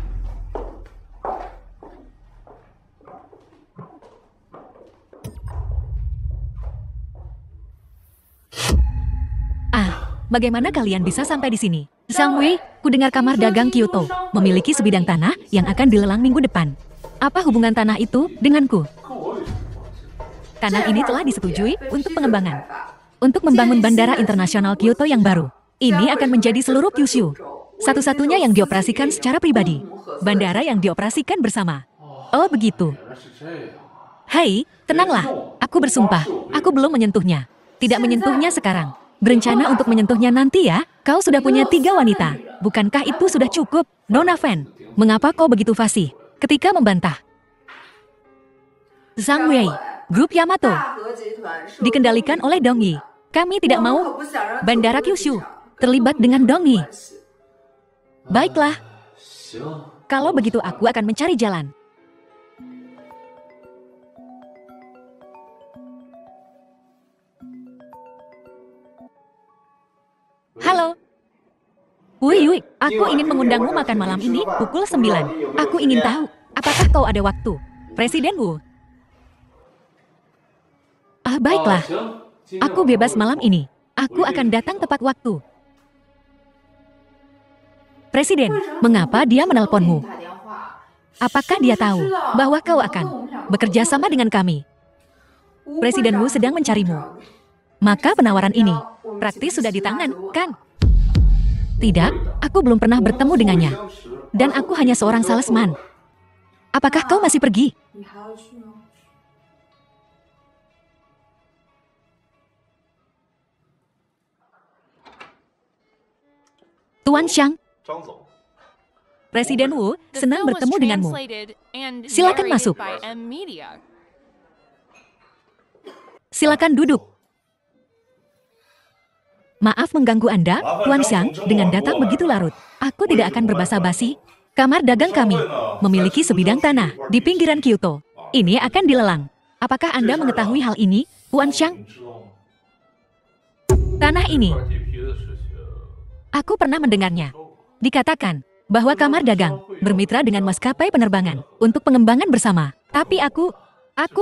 Bagaimana kalian bisa sampai di sini? Zhang Wei, kudengar kamar dagang Kyoto memiliki sebidang tanah yang akan dilelang minggu depan. Apa hubungan tanah itu denganku? Tanah ini telah disetujui untuk pengembangan. Untuk membangun Bandara Internasional Kyoto yang baru. Ini akan menjadi seluruh Kyushu. Satu-satunya yang dioperasikan secara pribadi. Bandara yang dioperasikan bersama. Oh begitu. Hai, tenanglah. Aku bersumpah, aku belum menyentuhnya. Tidak menyentuhnya sekarang. Berencana untuk menyentuhnya nanti ya. Kau sudah punya 3 wanita. Bukankah itu sudah cukup? Nona Fan, mengapa kau begitu fasih ketika membantah? Zhang Wei, grup Yamato, dikendalikan oleh Dong Yi. Kami tidak mau Bandara Kyushu terlibat dengan Dong Yi. Baiklah. Kalau begitu aku akan mencari jalan. Halo. Wui, aku ingin mengundangmu makan malam ini pukul 9. Aku ingin tahu, apakah kau ada waktu? Presiden Wu. Baiklah. Aku bebas malam ini. Aku akan datang tepat waktu. Presiden, mengapa dia menelponmu? Apakah dia tahu bahwa kau akan bekerja sama dengan kami? Presiden Wu sedang mencarimu. Maka penawaran ini praktis sudah di tangan, kan? Tidak, aku belum pernah bertemu dengannya. Dan aku hanya seorang salesman. Apakah kau masih pergi? Tuan Xiang, Presiden Wu The senang film was bertemu denganmu. translated and Silakan narrated masuk. by M. Media. Silakan duduk. Maaf mengganggu Anda, Tuan Xiang, dengan datang begitu larut. Aku tidak akan berbasa-basi. Kamar dagang kami memiliki sebidang tanah di pinggiran Kyoto. Ini akan dilelang. Apakah Anda mengetahui hal ini, Tuan Xiang? Tanah ini, aku pernah mendengarnya. Dikatakan, bahwa kamar dagang bermitra dengan maskapai penerbangan untuk pengembangan bersama. Tapi aku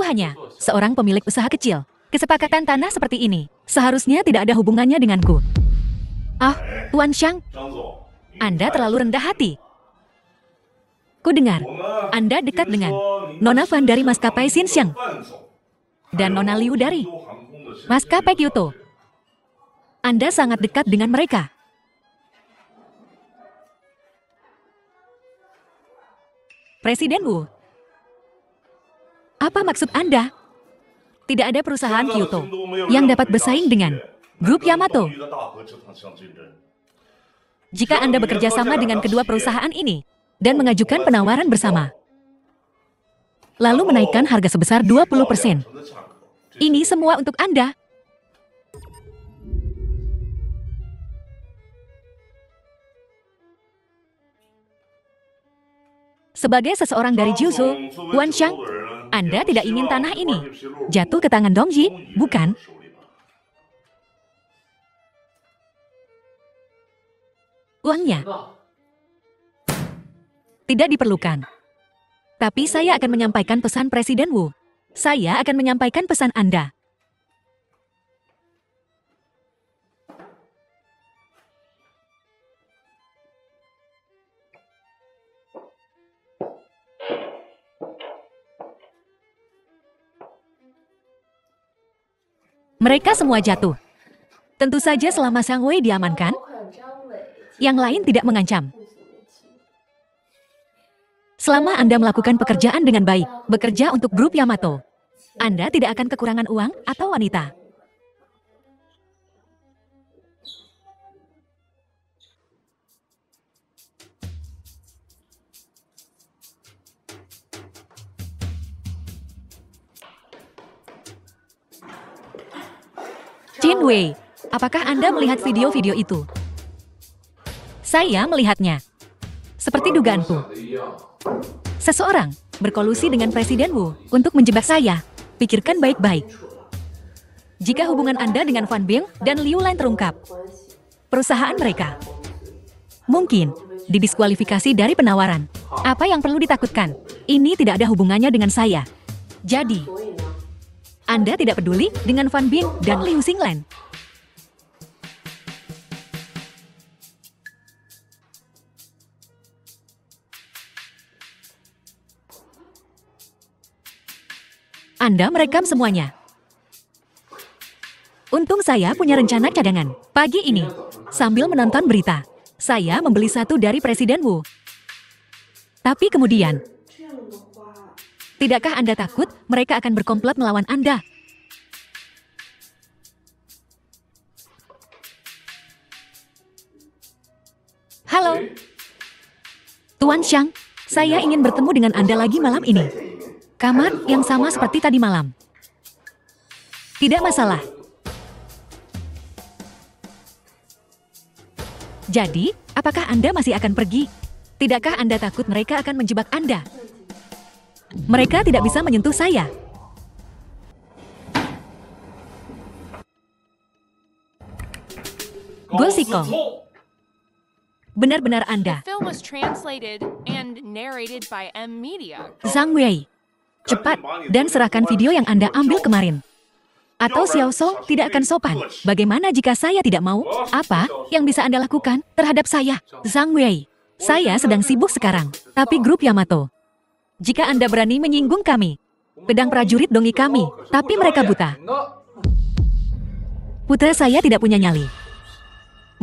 hanya seorang pemilik usaha kecil. Kesepakatan tanah seperti ini seharusnya tidak ada hubungannya denganku. Ah, Tuan Xiang, Anda terlalu rendah hati. Ku dengar, Anda dekat dengan Nona Fan dari maskapai Xinxiang dan Nona Liu dari maskapai Kyoto. Anda sangat dekat dengan mereka. Presiden Wu, apa maksud Anda? Tidak ada perusahaan Kyoto yang dapat bersaing dengan grup Yamato. Jika Anda bekerja sama dengan kedua perusahaan ini dan mengajukan penawaran bersama, lalu menaikkan harga sebesar 20%, ini semua untuk Anda. Sebagai seseorang dari Jiuzhou, Tuan Xiang, Anda tidak ingin tanah ini jatuh ke tangan Dongji, bukan? Uangnya tidak diperlukan. Tapi saya akan menyampaikan pesan Presiden Wu. Saya akan menyampaikan pesan Anda. Mereka semua jatuh. Tentu saja selama Zhang Wei diamankan, yang lain tidak mengancam. Selama Anda melakukan pekerjaan dengan baik, bekerja untuk grup Yamato, Anda tidak akan kekurangan uang atau wanita. Qin Wei, apakah Anda melihat video-video itu? Saya melihatnya. Seperti dugaanku. Seseorang berkolusi dengan Presiden Wu untuk menjebak saya. Pikirkan baik-baik. Jika hubungan Anda dengan Fan Bing dan Liu Lan terungkap, perusahaan mereka mungkin didiskualifikasi dari penawaran. Apa yang perlu ditakutkan? Ini tidak ada hubungannya dengan saya. Jadi, Anda tidak peduli dengan Fan Bing dan Liu Xinglan. Anda merekam semuanya. Untung saya punya rencana cadangan. Pagi ini, sambil menonton berita, saya membeli satu dari Presiden Wu. Tapi kemudian, tidakkah Anda takut mereka akan berkomplot melawan Anda? Halo, Tuan Xiang, saya ingin bertemu dengan Anda lagi malam ini. Kamar yang sama seperti tadi malam. Tidak masalah. Jadi, apakah Anda masih akan pergi? Tidakkah Anda takut mereka akan menjebak Anda? Mereka tidak bisa menyentuh saya. Gosikong. Benar-benar Anda. The film was translated and narrated by M Media. Zhang Wei. Cepat, dan serahkan video yang Anda ambil kemarin. Atau Xiao Song tidak akan sopan. Bagaimana jika saya tidak mau? Apa yang bisa Anda lakukan terhadap saya? Zhang Wei, saya sedang sibuk sekarang. Tapi grup Yamato, jika Anda berani menyinggung kami, pedang prajurit dongi kami, tapi mereka buta. Putra saya tidak punya nyali.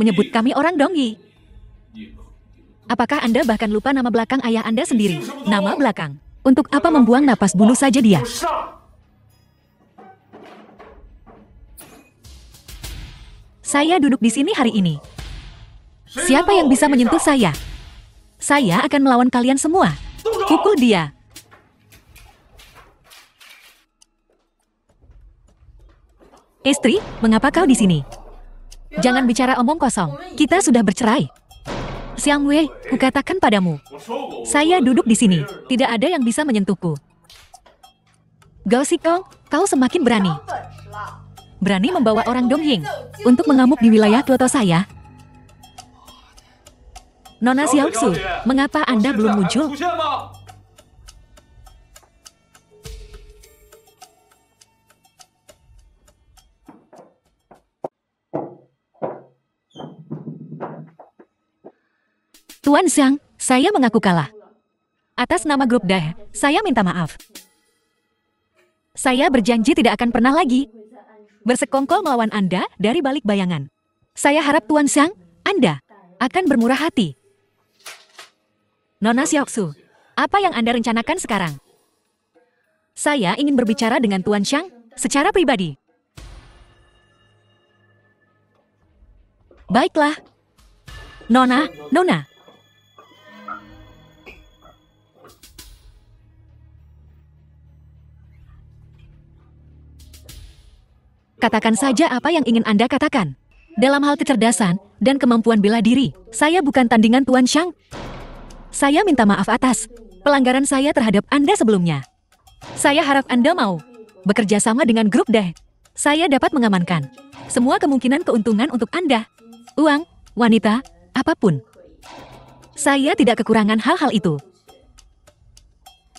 Menyebut kami orang donggi. Apakah Anda bahkan lupa nama belakang ayah Anda sendiri? Nama belakang. Untuk apa membuang napas, bunuh saja dia. Saya duduk di sini hari ini. Siapa yang bisa menyentuh saya? Saya akan melawan kalian semua. Pukul dia. Istri, mengapa kau di sini? Jangan bicara omong kosong. Kita sudah bercerai. Xiang Wei, kukatakan padamu, saya duduk di sini. Tidak ada yang bisa menyentuhku. Gao Xikong, kau semakin berani. Berani membawa orang Dongying untuk mengamuk di wilayah Kyoto saya. Nona Xiaoxu, mengapa Anda belum muncul? Tuan Xiang, saya mengaku kalah. Atas nama grup Dahe, saya minta maaf. Saya berjanji tidak akan pernah lagi bersekongkol melawan Anda dari balik bayangan. Saya harap Tuan Xiang, Anda akan bermurah hati. Nona Xiaoxu, apa yang Anda rencanakan sekarang? Saya ingin berbicara dengan Tuan Xiang secara pribadi. Baiklah. Nona. Katakan saja apa yang ingin Anda katakan. Dalam hal kecerdasan dan kemampuan bela diri, saya bukan tandingan Tuan Xiang. Saya minta maaf atas pelanggaran saya terhadap Anda sebelumnya. Saya harap Anda mau bekerja sama dengan grup Dahe. Saya dapat mengamankan semua kemungkinan keuntungan untuk Anda. Uang, wanita, apapun. Saya tidak kekurangan hal-hal itu.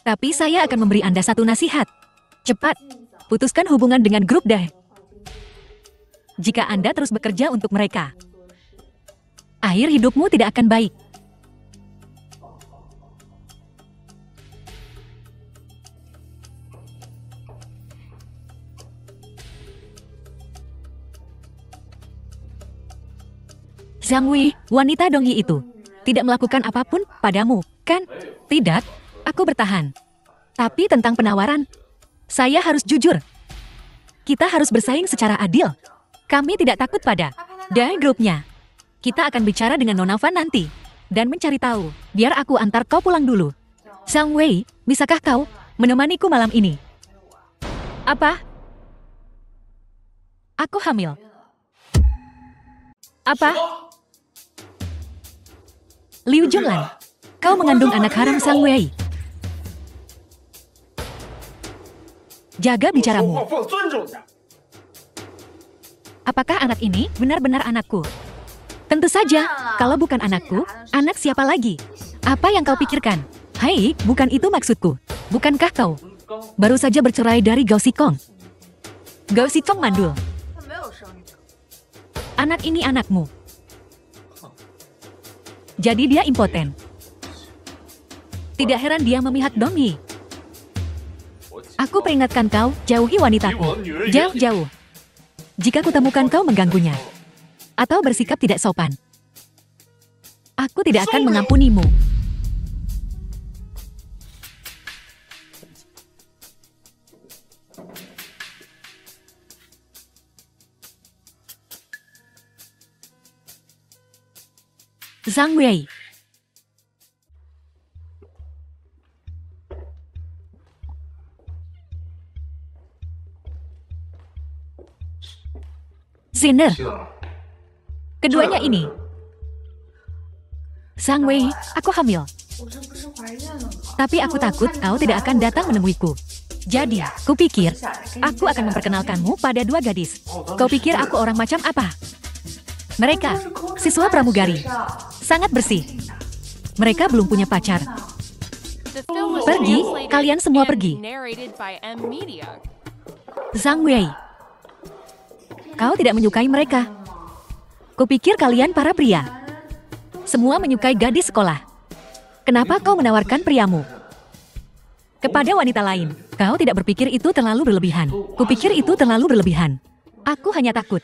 Tapi saya akan memberi Anda satu nasihat. Cepat, putuskan hubungan dengan grup Dahe. Jika Anda terus bekerja untuk mereka, akhir hidupmu tidak akan baik. Zhang Wei, wanita dongyi itu, tidak melakukan apapun padamu, kan? Tidak, aku bertahan. Tapi tentang penawaran, saya harus jujur. Kita harus bersaing secara adil. Kami tidak takut pada Dahe grupnya. Kita akan bicara dengan Nona Fan nanti dan mencari tahu. Biar aku antar kau pulang dulu. Zhang Wei, bisakah kau menemaniku malam ini? Apa? Aku hamil. Apa? Liu Zhonglan, kau mengandung anak haram Zhang Wei. Jaga bicaramu. Apakah anak ini benar-benar anakku? Tentu saja, kalau bukan anakku, anak siapa lagi? Apa yang kau pikirkan? Hai, bukan itu maksudku. Bukankah kau baru saja bercerai dari Gao Xikong? Gao Xikong mandul. Anak ini anakmu. Jadi dia impoten. Tidak heran dia memihak Dongyi. Aku peringatkan kau, jauhi wanitaku. Jauh-jauh. Jika kutemukan kau mengganggunya, atau bersikap tidak sopan, aku tidak akan mengampunimu. Zhang Wei. Ziner. Keduanya ini. Zhang Wei, aku hamil. Tapi aku takut kau tidak akan datang menemuiku. Jadi, kupikir aku akan memperkenalkanmu pada dua gadis. Kau pikir aku orang macam apa? Mereka, siswa pramugari. Sangat bersih. Mereka belum punya pacar. The film was Pergi, translated kalian semua and pergi. narrated by M Media. Zhang Wei. Kau tidak menyukai mereka. Kupikir kalian para pria. Semua menyukai gadis sekolah. Kenapa kau menawarkan priamu kepada wanita lain? Kau tidak berpikir itu terlalu berlebihan. Kupikir itu terlalu berlebihan. Aku hanya takut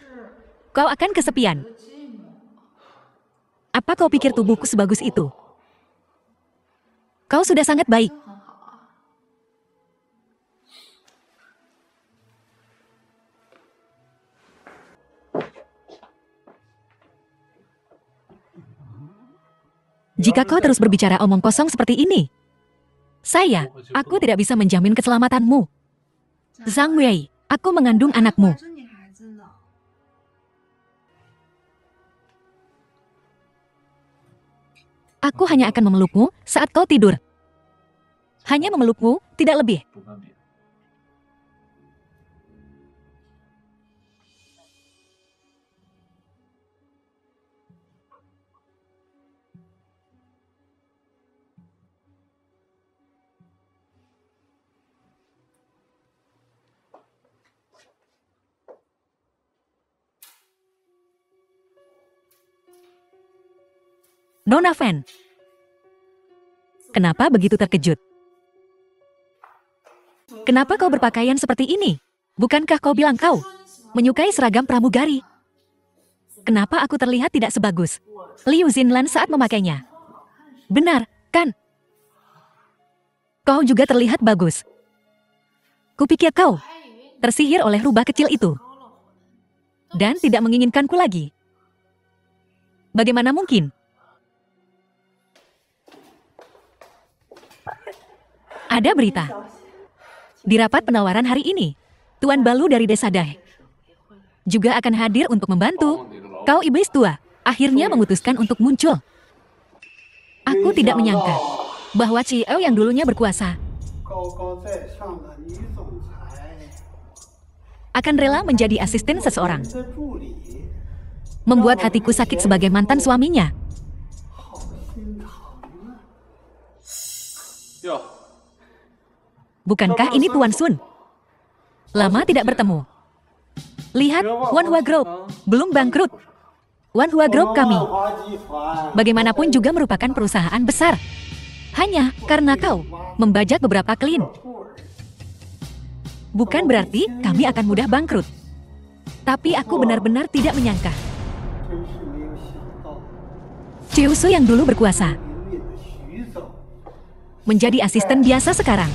kau akan kesepian. Apa kau pikir tubuhku sebagus itu? Kau sudah sangat baik. Jika kau terus berbicara omong kosong seperti ini, aku tidak bisa menjamin keselamatanmu. Zhang Wei, aku mengandung anakmu. Aku hanya akan memelukmu saat kau tidur. Hanya memelukmu, tidak lebih. Nona Fan. Kenapa begitu terkejut? Kenapa kau berpakaian seperti ini? Bukankah kau bilang kau menyukai seragam pramugari? Kenapa aku terlihat tidak sebagus Liu Xinlan saat memakainya? Benar, kan? Kau juga terlihat bagus. Kupikir kau tersihir oleh rubah kecil itu dan tidak menginginkanku lagi. Bagaimana mungkin? Ada berita. Di rapat penawaran hari ini, Tuan Balu dari Desa Dai juga akan hadir untuk membantu. Kau iblis tua akhirnya memutuskan untuk muncul. Aku tidak menyangka bahwa CEO yang dulunya berkuasa akan rela menjadi asisten seseorang. Membuat hatiku sakit sebagai mantan suaminya. Bukankah ini Tuan Sun? Lama tidak bertemu. Lihat, Wanhua Group belum bangkrut. Wanhua Group kami, bagaimanapun juga merupakan perusahaan besar. Hanya karena kau membajak beberapa klien. Bukan berarti kami akan mudah bangkrut. Tapi aku benar-benar tidak menyangka. Chiu Su yang dulu berkuasa menjadi asisten biasa sekarang.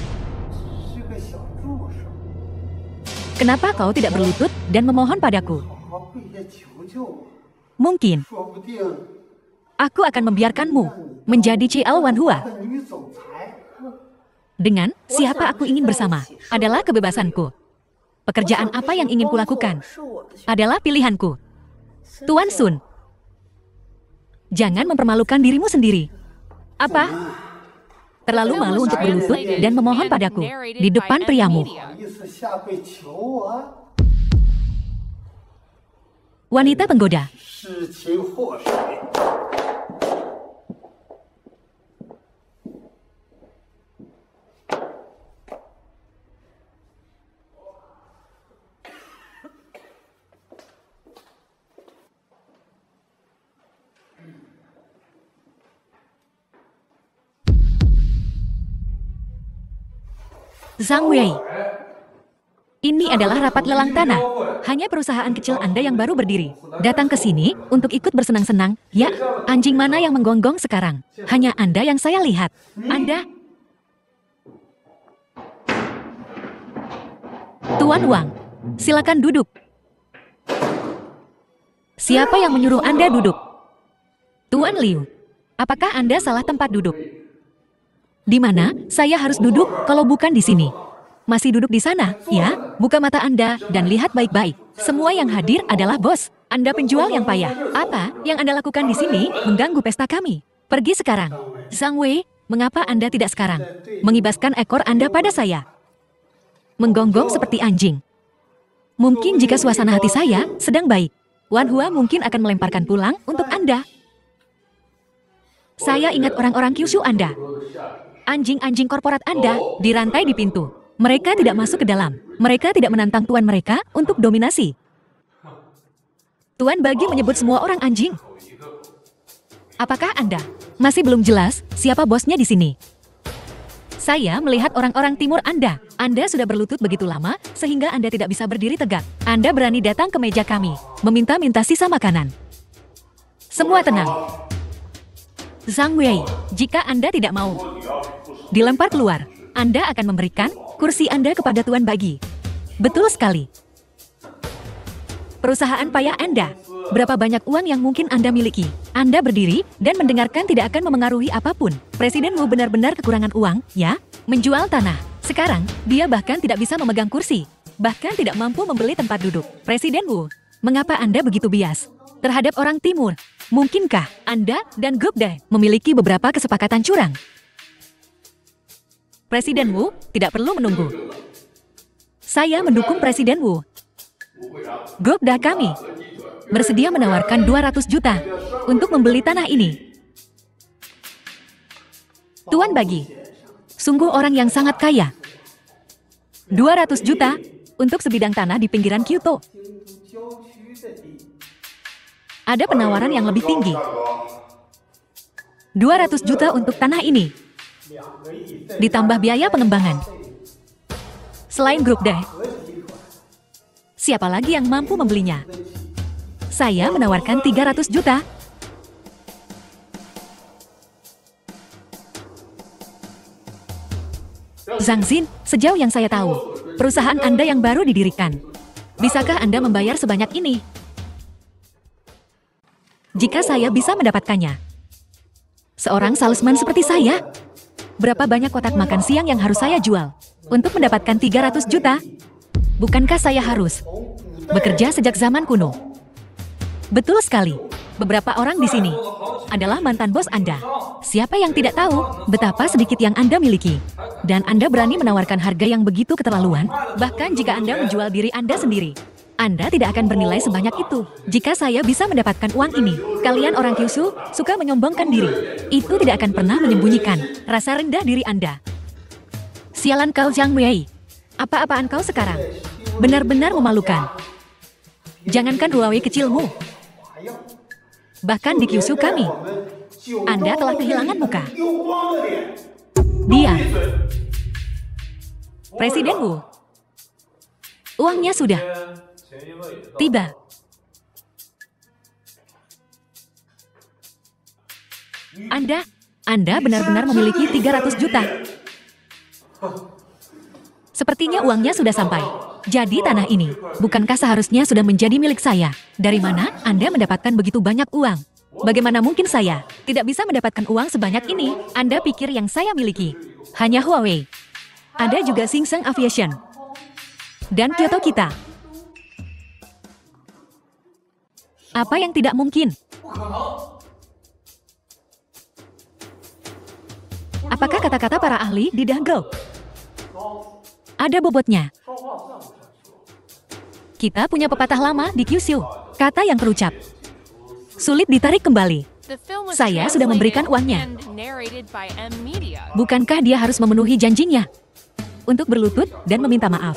Kenapa kau tidak berlutut dan memohon padaku? Mungkin aku akan membiarkanmu menjadi CL Wanhua. Dengan siapa aku ingin bersama adalah kebebasanku. Pekerjaan apa yang ingin kulakukan adalah pilihanku. Tuan Sun, jangan mempermalukan dirimu sendiri. Apa? Terlalu malu untuk berlutut dan memohon padaku di depan priamu. Wanita penggoda. Zhang Wei. Ini adalah rapat lelang tanah. Hanya perusahaan kecil Anda yang baru berdiri. Datang ke sini untuk ikut bersenang-senang. Ya, anjing mana yang menggonggong sekarang? Hanya Anda yang saya lihat. Anda? Tuan Wang, silakan duduk. Siapa yang menyuruh Anda duduk? Tuan Liu, apakah Anda salah tempat duduk? Di mana saya harus duduk kalau bukan di sini? Masih duduk di sana, ya? Buka mata Anda dan lihat baik-baik. Semua yang hadir adalah bos. Anda penjual yang payah. Apa yang Anda lakukan di sini mengganggu pesta kami? Pergi sekarang. Zhang Wei, mengapa Anda tidak sekarang mengibaskan ekor Anda pada saya? Menggonggong seperti anjing. Mungkin jika suasana hati saya sedang baik, Wanhua mungkin akan melemparkan pulang untuk Anda. Saya ingat orang-orang Kyushu Anda. Anjing-anjing korporat Anda dirantai di pintu. Mereka tidak masuk ke dalam. Mereka tidak menantang tuan mereka untuk dominasi. Tuan Bagi menyebut semua orang anjing. Apakah Anda masih belum jelas siapa bosnya di sini? Saya melihat orang-orang timur Anda. Anda sudah berlutut begitu lama sehingga Anda tidak bisa berdiri tegak. Anda berani datang ke meja kami, meminta-minta sisa makanan. Semua tenang. Zhang Wei, jika Anda tidak mau dilempar keluar, Anda akan memberikan kursi Anda kepada Tuan Bagi. Betul sekali. Perusahaan payah Anda, berapa banyak uang yang mungkin Anda miliki? Anda berdiri dan mendengarkan tidak akan memengaruhi apapun. Presidenmu benar-benar kekurangan uang, ya? Menjual tanah. Sekarang, dia bahkan tidak bisa memegang kursi. Bahkan tidak mampu membeli tempat duduk. Presiden Wu, mengapa Anda begitu bias terhadap orang timur? Mungkinkah Anda dan Grup Dai memiliki beberapa kesepakatan curang? Presiden Wu tidak perlu menunggu. Saya mendukung Presiden Wu. Grup Dai kami bersedia menawarkan 200 juta untuk membeli tanah ini. Tuan Bagi, sungguh orang yang sangat kaya. 200 juta untuk sebidang tanah di pinggiran Kyoto. Ada penawaran yang lebih tinggi. 200 juta untuk tanah ini. Ditambah biaya pengembangan. Selain grup deh, siapa lagi yang mampu membelinya? Saya menawarkan 300 juta. Zhang Xin, sejauh yang saya tahu, perusahaan Anda yang baru didirikan. Bisakah Anda membayar sebanyak ini? Jika saya bisa mendapatkannya. Seorang salesman seperti saya, berapa banyak kotak makan siang yang harus saya jual untuk mendapatkan 300 juta? Bukankah saya harus bekerja sejak zaman kuno? Betul sekali. Beberapa orang di sini adalah mantan bos Anda. Siapa yang tidak tahu betapa sedikit yang Anda miliki? Dan Anda berani menawarkan harga yang begitu keterlaluan? Bahkan jika Anda menjual diri Anda sendiri, Anda tidak akan bernilai sebanyak itu. Jika saya bisa mendapatkan uang ini, kalian orang Kyushu suka menyombongkan diri. Itu tidak akan pernah menyembunyikan rasa rendah diri Anda. Sialan kau Zhang Wei. Apa-apaan kau sekarang? Benar-benar memalukan. Jangankan Huawei kecilmu. Bahkan di Kyushu kami, Anda telah kehilangan muka. Dia, Presiden Wu. Uangnya sudah tiba. Anda benar-benar memiliki 300 juta. Sepertinya uangnya sudah sampai. Jadi tanah ini, bukankah seharusnya sudah menjadi milik saya? Dari mana Anda mendapatkan begitu banyak uang? Bagaimana mungkin saya tidak bisa mendapatkan uang sebanyak ini? Anda pikir yang saya miliki hanya Huawei. Ada juga Singseng Aviation. Dan Kyoto kita. Apa yang tidak mungkin? Apakah kata-kata para ahli di Dahgou ada bobotnya? Kita punya pepatah lama di Kyushu. Kata yang terucap sulit ditarik kembali. Saya sudah memberikan uangnya. Bukankah dia harus memenuhi janjinya untuk berlutut dan meminta maaf?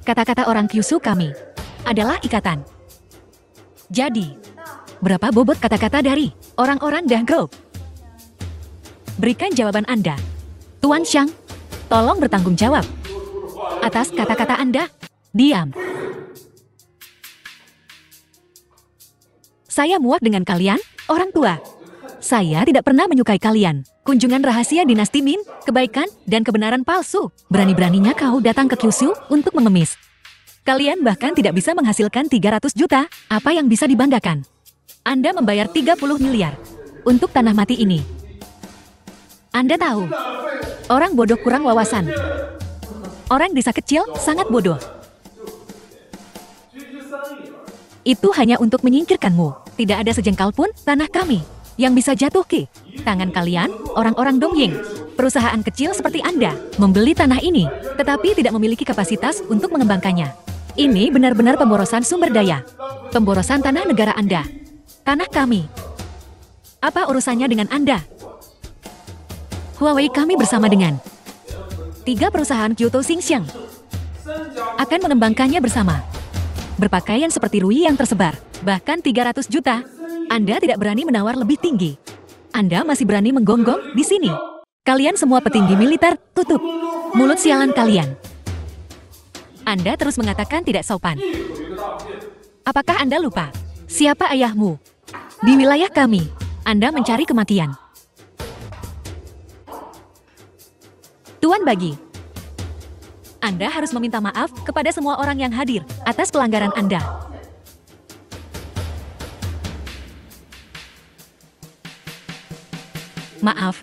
Kata-kata orang Kyushu kami adalah ikatan. Jadi, berapa bobot kata-kata dari orang-orang Dahgou? Berikan jawaban Anda. Tuan Xiang, tolong bertanggung jawab atas kata-kata Anda. Diam. Saya muak dengan kalian, orang tua. Saya tidak pernah menyukai kalian. Kunjungan rahasia dinasti Min, kebaikan, dan kebenaran palsu. Berani-beraninya kau datang ke Kyushu untuk mengemis. Kalian bahkan tidak bisa menghasilkan 300 juta. Apa yang bisa dibanggakan? Anda membayar 30 miliar untuk tanah mati ini. Anda tahu, orang bodoh kurang wawasan. Orang desa kecil sangat bodoh. Itu hanya untuk menyingkirkanmu. Tidak ada sejengkal pun tanah kami yang bisa jatuh ke tangan kalian, orang-orang Dongying. Perusahaan kecil seperti Anda membeli tanah ini, tetapi tidak memiliki kapasitas untuk mengembangkannya. Ini benar-benar pemborosan sumber daya. Pemborosan tanah negara Anda. Tanah kami. Apa urusannya dengan Anda? Huawei kami bersama dengan 3 perusahaan Kyoto Xinxiang akan mengembangkannya bersama. Berpakaian seperti Rui yang tersebar, bahkan 300 juta. Anda tidak berani menawar lebih tinggi. Anda masih berani menggonggong di sini. Kalian semua petinggi militer, tutup mulut sialan kalian. Anda terus mengatakan tidak sopan. Apakah Anda lupa siapa ayahmu? Di wilayah kami, Anda mencari kematian. Tuan Bagi, Anda harus meminta maaf kepada semua orang yang hadir atas pelanggaran Anda. Maaf.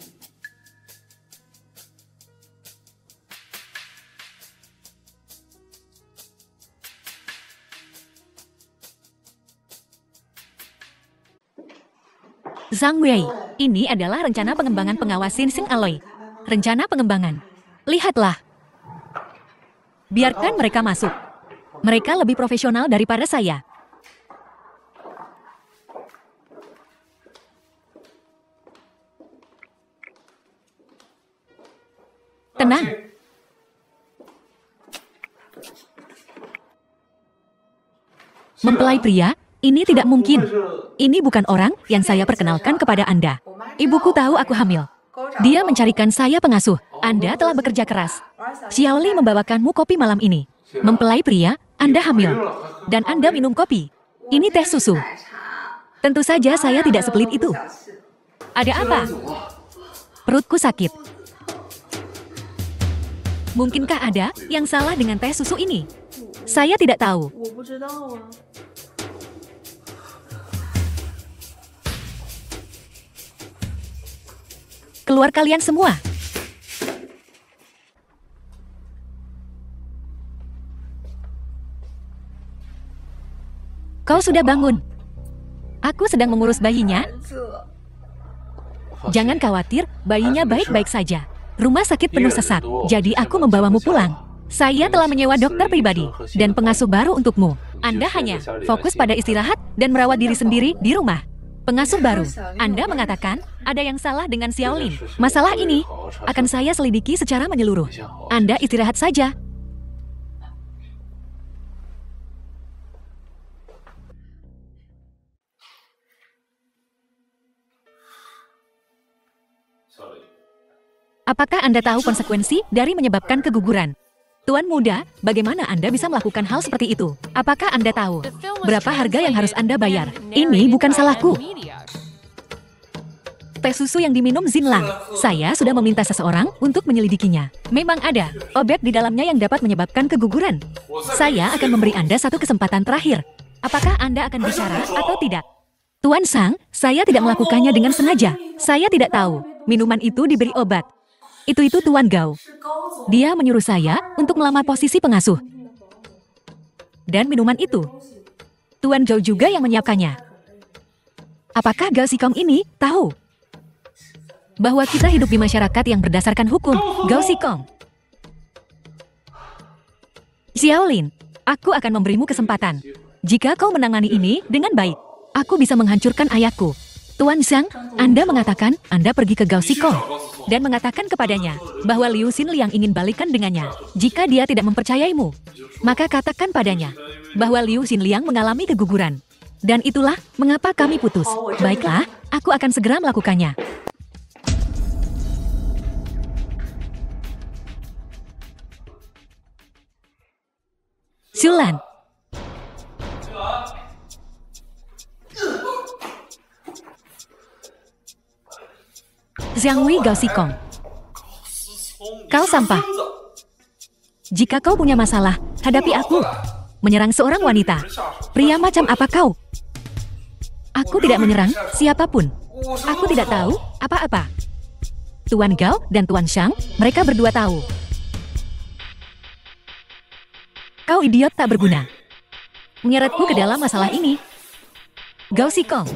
Zhang Wei, ini adalah rencana pengembangan pengawas Sinsing Alloy. Rencana pengembangan. Lihatlah. Biarkan mereka masuk. Mereka lebih profesional daripada saya. Tenang. Mempelai pria Ini tidak mungkin. Ini bukan orang yang saya perkenalkan kepada Anda. Ibuku tahu aku hamil. Dia mencarikan saya pengasuh. Anda telah bekerja keras. Xiaoli membawakanmu kopi malam ini. Mempelai pria, Anda hamil. Dan Anda minum kopi. Ini teh susu. Tentu saja saya tidak sepelit itu. Ada apa? Perutku sakit. Mungkinkah ada yang salah dengan teh susu ini? Saya tidak tahu. 我不知道啊。 Keluar kalian semua. Kau sudah bangun. Aku sedang mengurus bayinya. 孩子， Jangan khawatir, bayinya baik-baik saja. Rumah sakit penuh sesak, jadi aku membawamu pulang. Saya telah menyewa dokter pribadi dan pengasuh baru untukmu. Anda hanya fokus pada istirahat dan merawat diri sendiri di rumah. Pengasuh baru, Anda mengatakan ada yang salah dengan Xiaolin. Masalah ini akan saya selidiki secara menyeluruh. Anda istirahat saja. Apakah Anda tahu konsekuensi dari menyebabkan keguguran? Tuan muda, bagaimana Anda bisa melakukan hal seperti itu? Apakah Anda tahu The film was berapa harga yang harus Anda bayar? translated and Ini narrated bukan by salahku. M-Media. Teh susu yang diminum Zinlang. Saya sudah meminta seseorang untuk menyelidikinya. Memang ada obat di dalamnya yang dapat menyebabkan keguguran. Saya akan memberi Anda satu kesempatan terakhir. Apakah Anda akan bicara atau tidak? Tuan Sang, saya tidak melakukannya dengan sengaja. Saya tidak tahu. Minuman itu diberi obat. Itu Tuan Gao. Dia menyuruh saya untuk melamar posisi pengasuh. Dan minuman itu, Tuan Gao juga yang menyiapkannya. Apakah Gao Xikong ini tahu bahwa kita hidup di masyarakat yang berdasarkan hukum? Gao Xikong. Xiaolin, aku akan memberimu kesempatan. Jika kau menangani ini dengan baik, aku bisa menghancurkan ayahku. Tuan Zhang, Anda mengatakan Anda pergi ke Gao Xikong dan mengatakan kepadanya bahwa Liu Xinliang ingin balikan dengannya. Jika dia tidak mempercayaimu, maka katakan padanya bahwa Liu Xinliang mengalami keguguran. Dan itulah mengapa kami putus. Baiklah, aku akan segera melakukannya. Xulan. Zhang Wei Gao Xikong. Kau sampah. Jika kau punya masalah, hadapi aku. Menyerang seorang wanita. Pria macam apa kau? Aku tidak menyerang siapapun. Aku tidak tahu apa-apa. Tuan Gao dan Tuan Shang, mereka berdua tahu. Kau idiot tak berguna. Menyeretku ke dalam masalah ini. Gao Xikong,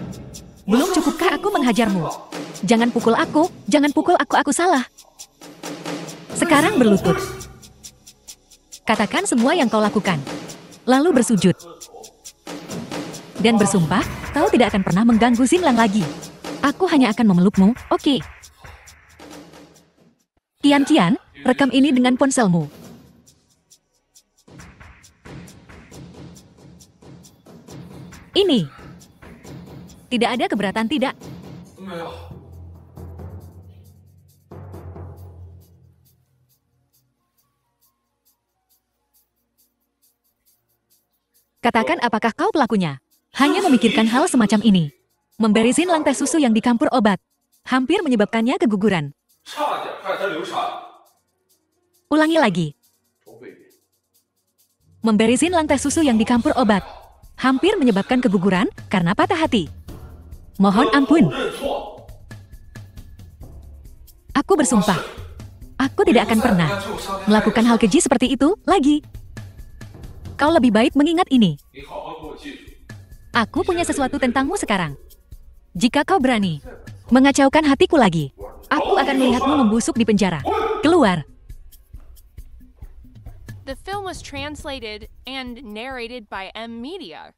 belum cukupkah aku menghajarmu? Jangan pukul aku aku salah. Sekarang berlutut. Katakan semua yang kau lakukan. Lalu bersujud. Dan bersumpah, kau tidak akan pernah mengganggu Zinlang lagi. Aku hanya akan memelukmu, oke? Tian, rekam ini dengan ponselmu. Ini. Tidak ada keberatan, tidak? Katakan apakah kau pelakunya? Hanya memikirkan hal semacam ini. Memberi Zinlang teh susu yang dicampur obat. Hampir menyebabkannya keguguran. Ulangi lagi. Memberi Zinlang teh susu yang dicampur obat. Hampir menyebabkan keguguran karena patah hati. Mohon ampun. Aku bersumpah. Aku tidak akan pernah melakukan hal keji seperti itu lagi. Kau lebih baik mengingat ini. Aku punya sesuatu tentangmu sekarang. Jika kau berani mengacaukan hatiku lagi, aku akan melihatmu membusuk di penjara. Keluar. The film was translated and narrated by M-Media.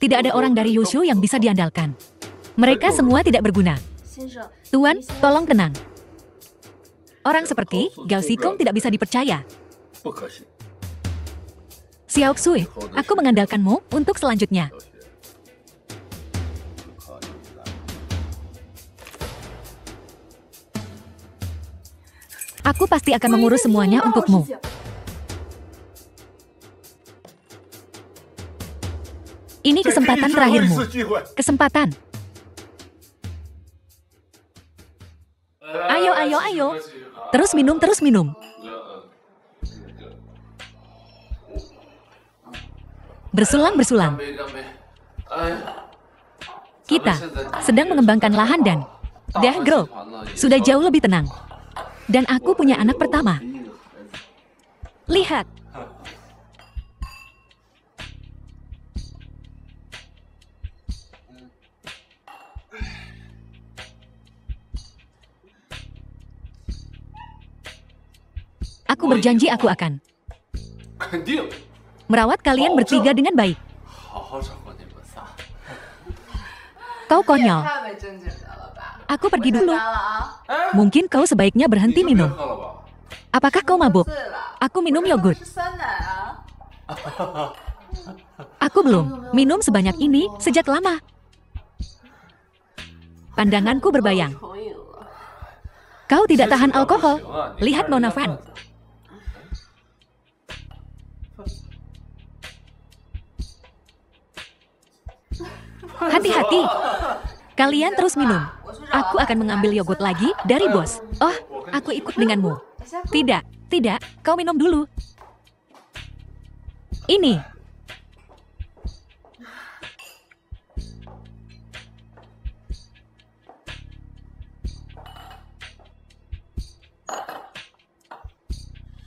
Tidak ada orang dari Yushu yang bisa diandalkan. Mereka semua tidak berguna. 先生， Tuan, tolong tenang. Orang seperti Gao Xikong tidak bisa dipercaya. 不可信。Xiao Xui, aku mengandalkanmu untuk selanjutnya. Aku pasti akan mengurus semuanya untukmu. Ini kesempatan terakhirmu. Kesempatan. Ayo, ayo, ayo. Terus minum, terus minum. Bersulang, bersulang. Kita sedang mengembangkan lahan dan Grove sudah jauh lebih tenang. Dan aku punya anak pertama. Lihat. Aku berjanji aku akan merawat kalian bertiga dengan baik. Kau konyol. Aku pergi dulu. Mungkin kau sebaiknya berhenti minum. Apakah kau mabuk? Aku minum yogurt. Aku belum minum sebanyak ini sejak lama. Pandanganku berbayang. Kau tidak tahan alkohol. Lihat Nona Van. Hati-hati. Kalian terus minum. Aku akan mengambil yogurt lagi dari bos. Oh, aku ikut denganmu. Tidak, tidak. Kau minum dulu. Ini.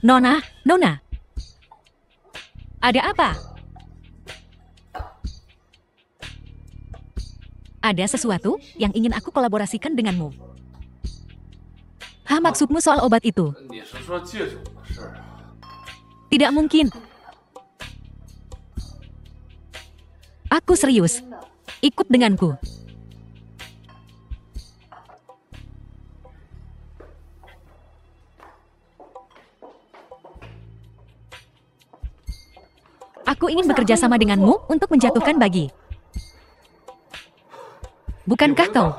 Nona, Nona. Ada apa? Ada sesuatu yang ingin aku kolaborasikan denganmu. Maksudmu soal obat itu? Tidak mungkin. Aku serius. Ikut denganku. Aku ingin bekerja sama denganmu untuk menjatuhkan Bagi. Bukankah kau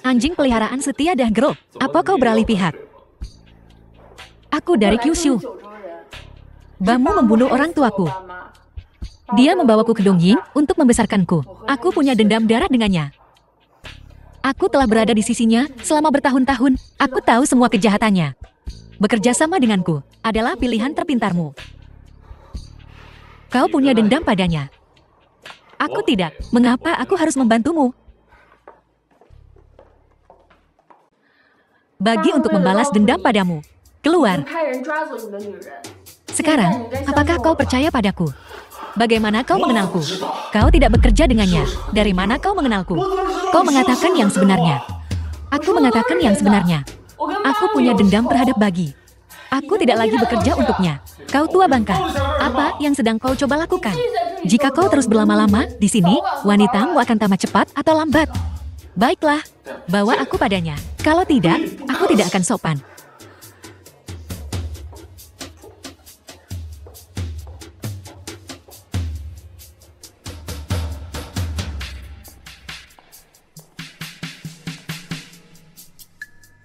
anjing peliharaan setia Grove? Apa kau beralih pihak? Aku dari Kyushu. Bamu membunuh orang tuaku. Dia membawaku ke Dongying untuk membesarkanku. Aku punya dendam darah dengannya. Aku telah berada di sisinya selama bertahun-tahun. Aku tahu semua kejahatannya. Bekerja sama denganku adalah pilihan terpintarmu. Kau punya dendam padanya. Aku tidak. Mengapa aku harus membantumu? Bagi untuk membalas dendam padamu. Keluar. Sekarang, apakah kau percaya padaku? Bagaimana kau mengenalku? Kau tidak bekerja dengannya. Dari mana kau mengenalku? Kau mengatakan yang sebenarnya. Aku mengatakan yang sebenarnya. Aku punya dendam terhadap Bagi. Aku tidak lagi bekerja untuknya. Kau tua bangka. Apa yang sedang kau coba lakukan? Jika kau terus berlama-lama di sini, wanitamu akan tamat cepat atau lambat. Baiklah, bawa aku padanya. Kalau tidak, aku tidak akan sopan.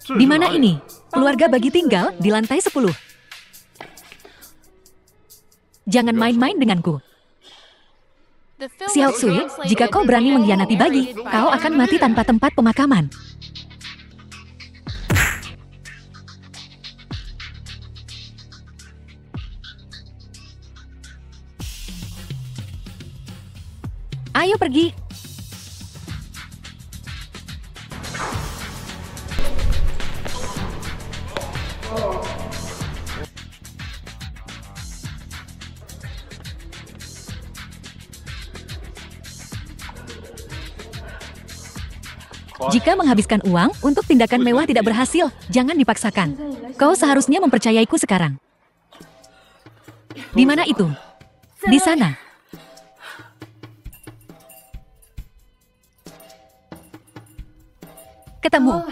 Di mana ini? Keluarga Bagi tinggal di lantai 10. Jangan main-main denganku. Xiao Xui, jika kau berani mengkhianati Bagi, kau akan mati tanpa tempat pemakaman. Ayo pergi. Jika menghabiskan uang untuk tindakan mewah tidak berhasil, jangan dipaksakan. Kau seharusnya mempercayaiku sekarang. Di mana itu? Di sana. Ketemu.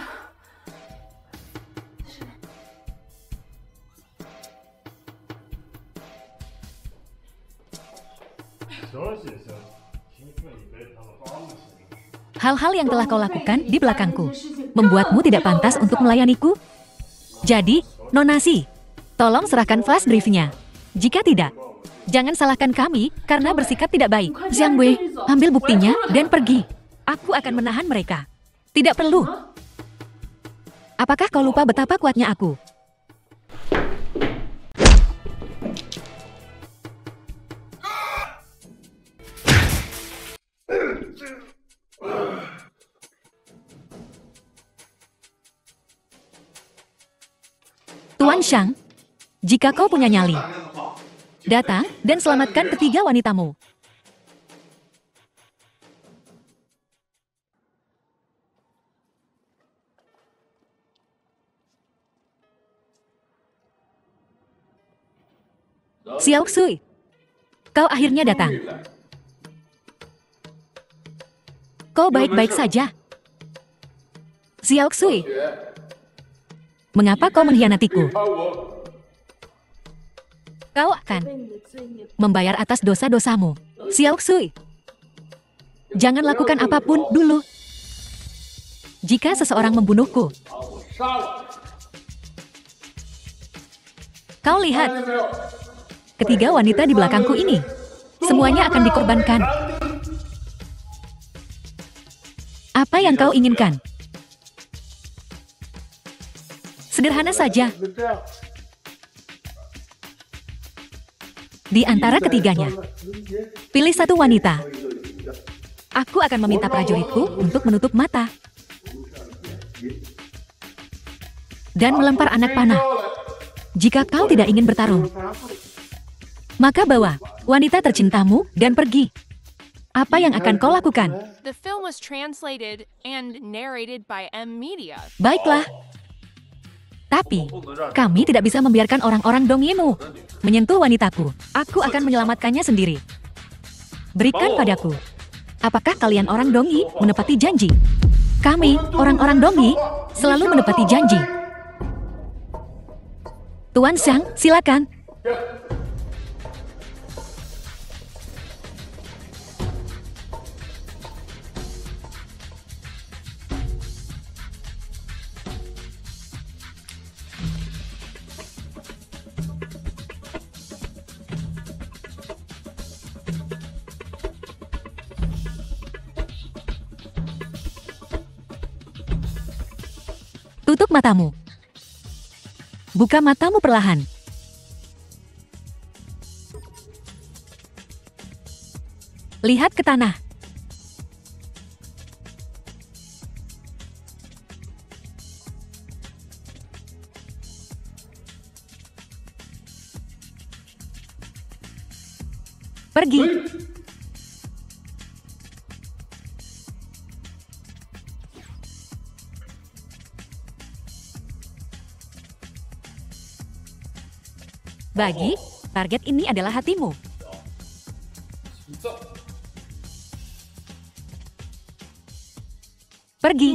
Hal-hal yang telah kau lakukan di belakangku membuatmu tidak pantas untuk melayaniku. Jadi, Nonasi, tolong serahkan flash drive-nya. Jika tidak, jangan salahkan kami karena bersikap tidak baik. Zhang Wei, ambil buktinya dan pergi. Aku akan menahan mereka. Tidak perlu. Apakah kau lupa betapa kuatnya aku? Tuan Shang, jika kau punya nyali, datang dan selamatkan ketiga wanitamu. Xiao Xui, kau akhirnya datang. Kau baik-baik saja. Xiao Xui, mengapa kau mengkhianatiku? Kau akan membayar atas dosa-dosamu. Xiao Xui, jangan lakukan apapun dulu. Jika seseorang membunuhku, kau lihat, ketiga wanita di belakangku ini, semuanya akan dikorbankan. Apa yang kau inginkan? Sederhana saja. Di antara ketiganya, pilih satu wanita. Aku akan meminta prajuritku untuk menutup mata dan melempar anak panah. Jika kau tidak ingin bertarung, maka bawa wanita tercintamu dan pergi. Apa yang akan kau lakukan? The film was translated and narrated by M-Media. Baiklah. Tapi, kami tidak bisa membiarkan orang-orang Dongyemu menyentuh wanitaku. Aku akan menyelamatkannya sendiri. Berikan padaku. Apakah kalian orang Dongyi menepati janji? Kami, orang-orang Dongyi, selalu menepati janji. Tuan Shang, silakan. Tutup matamu. Buka matamu perlahan. Lihat ke tanah. Pergi. Bagi, target ini adalah hatimu. Pergi.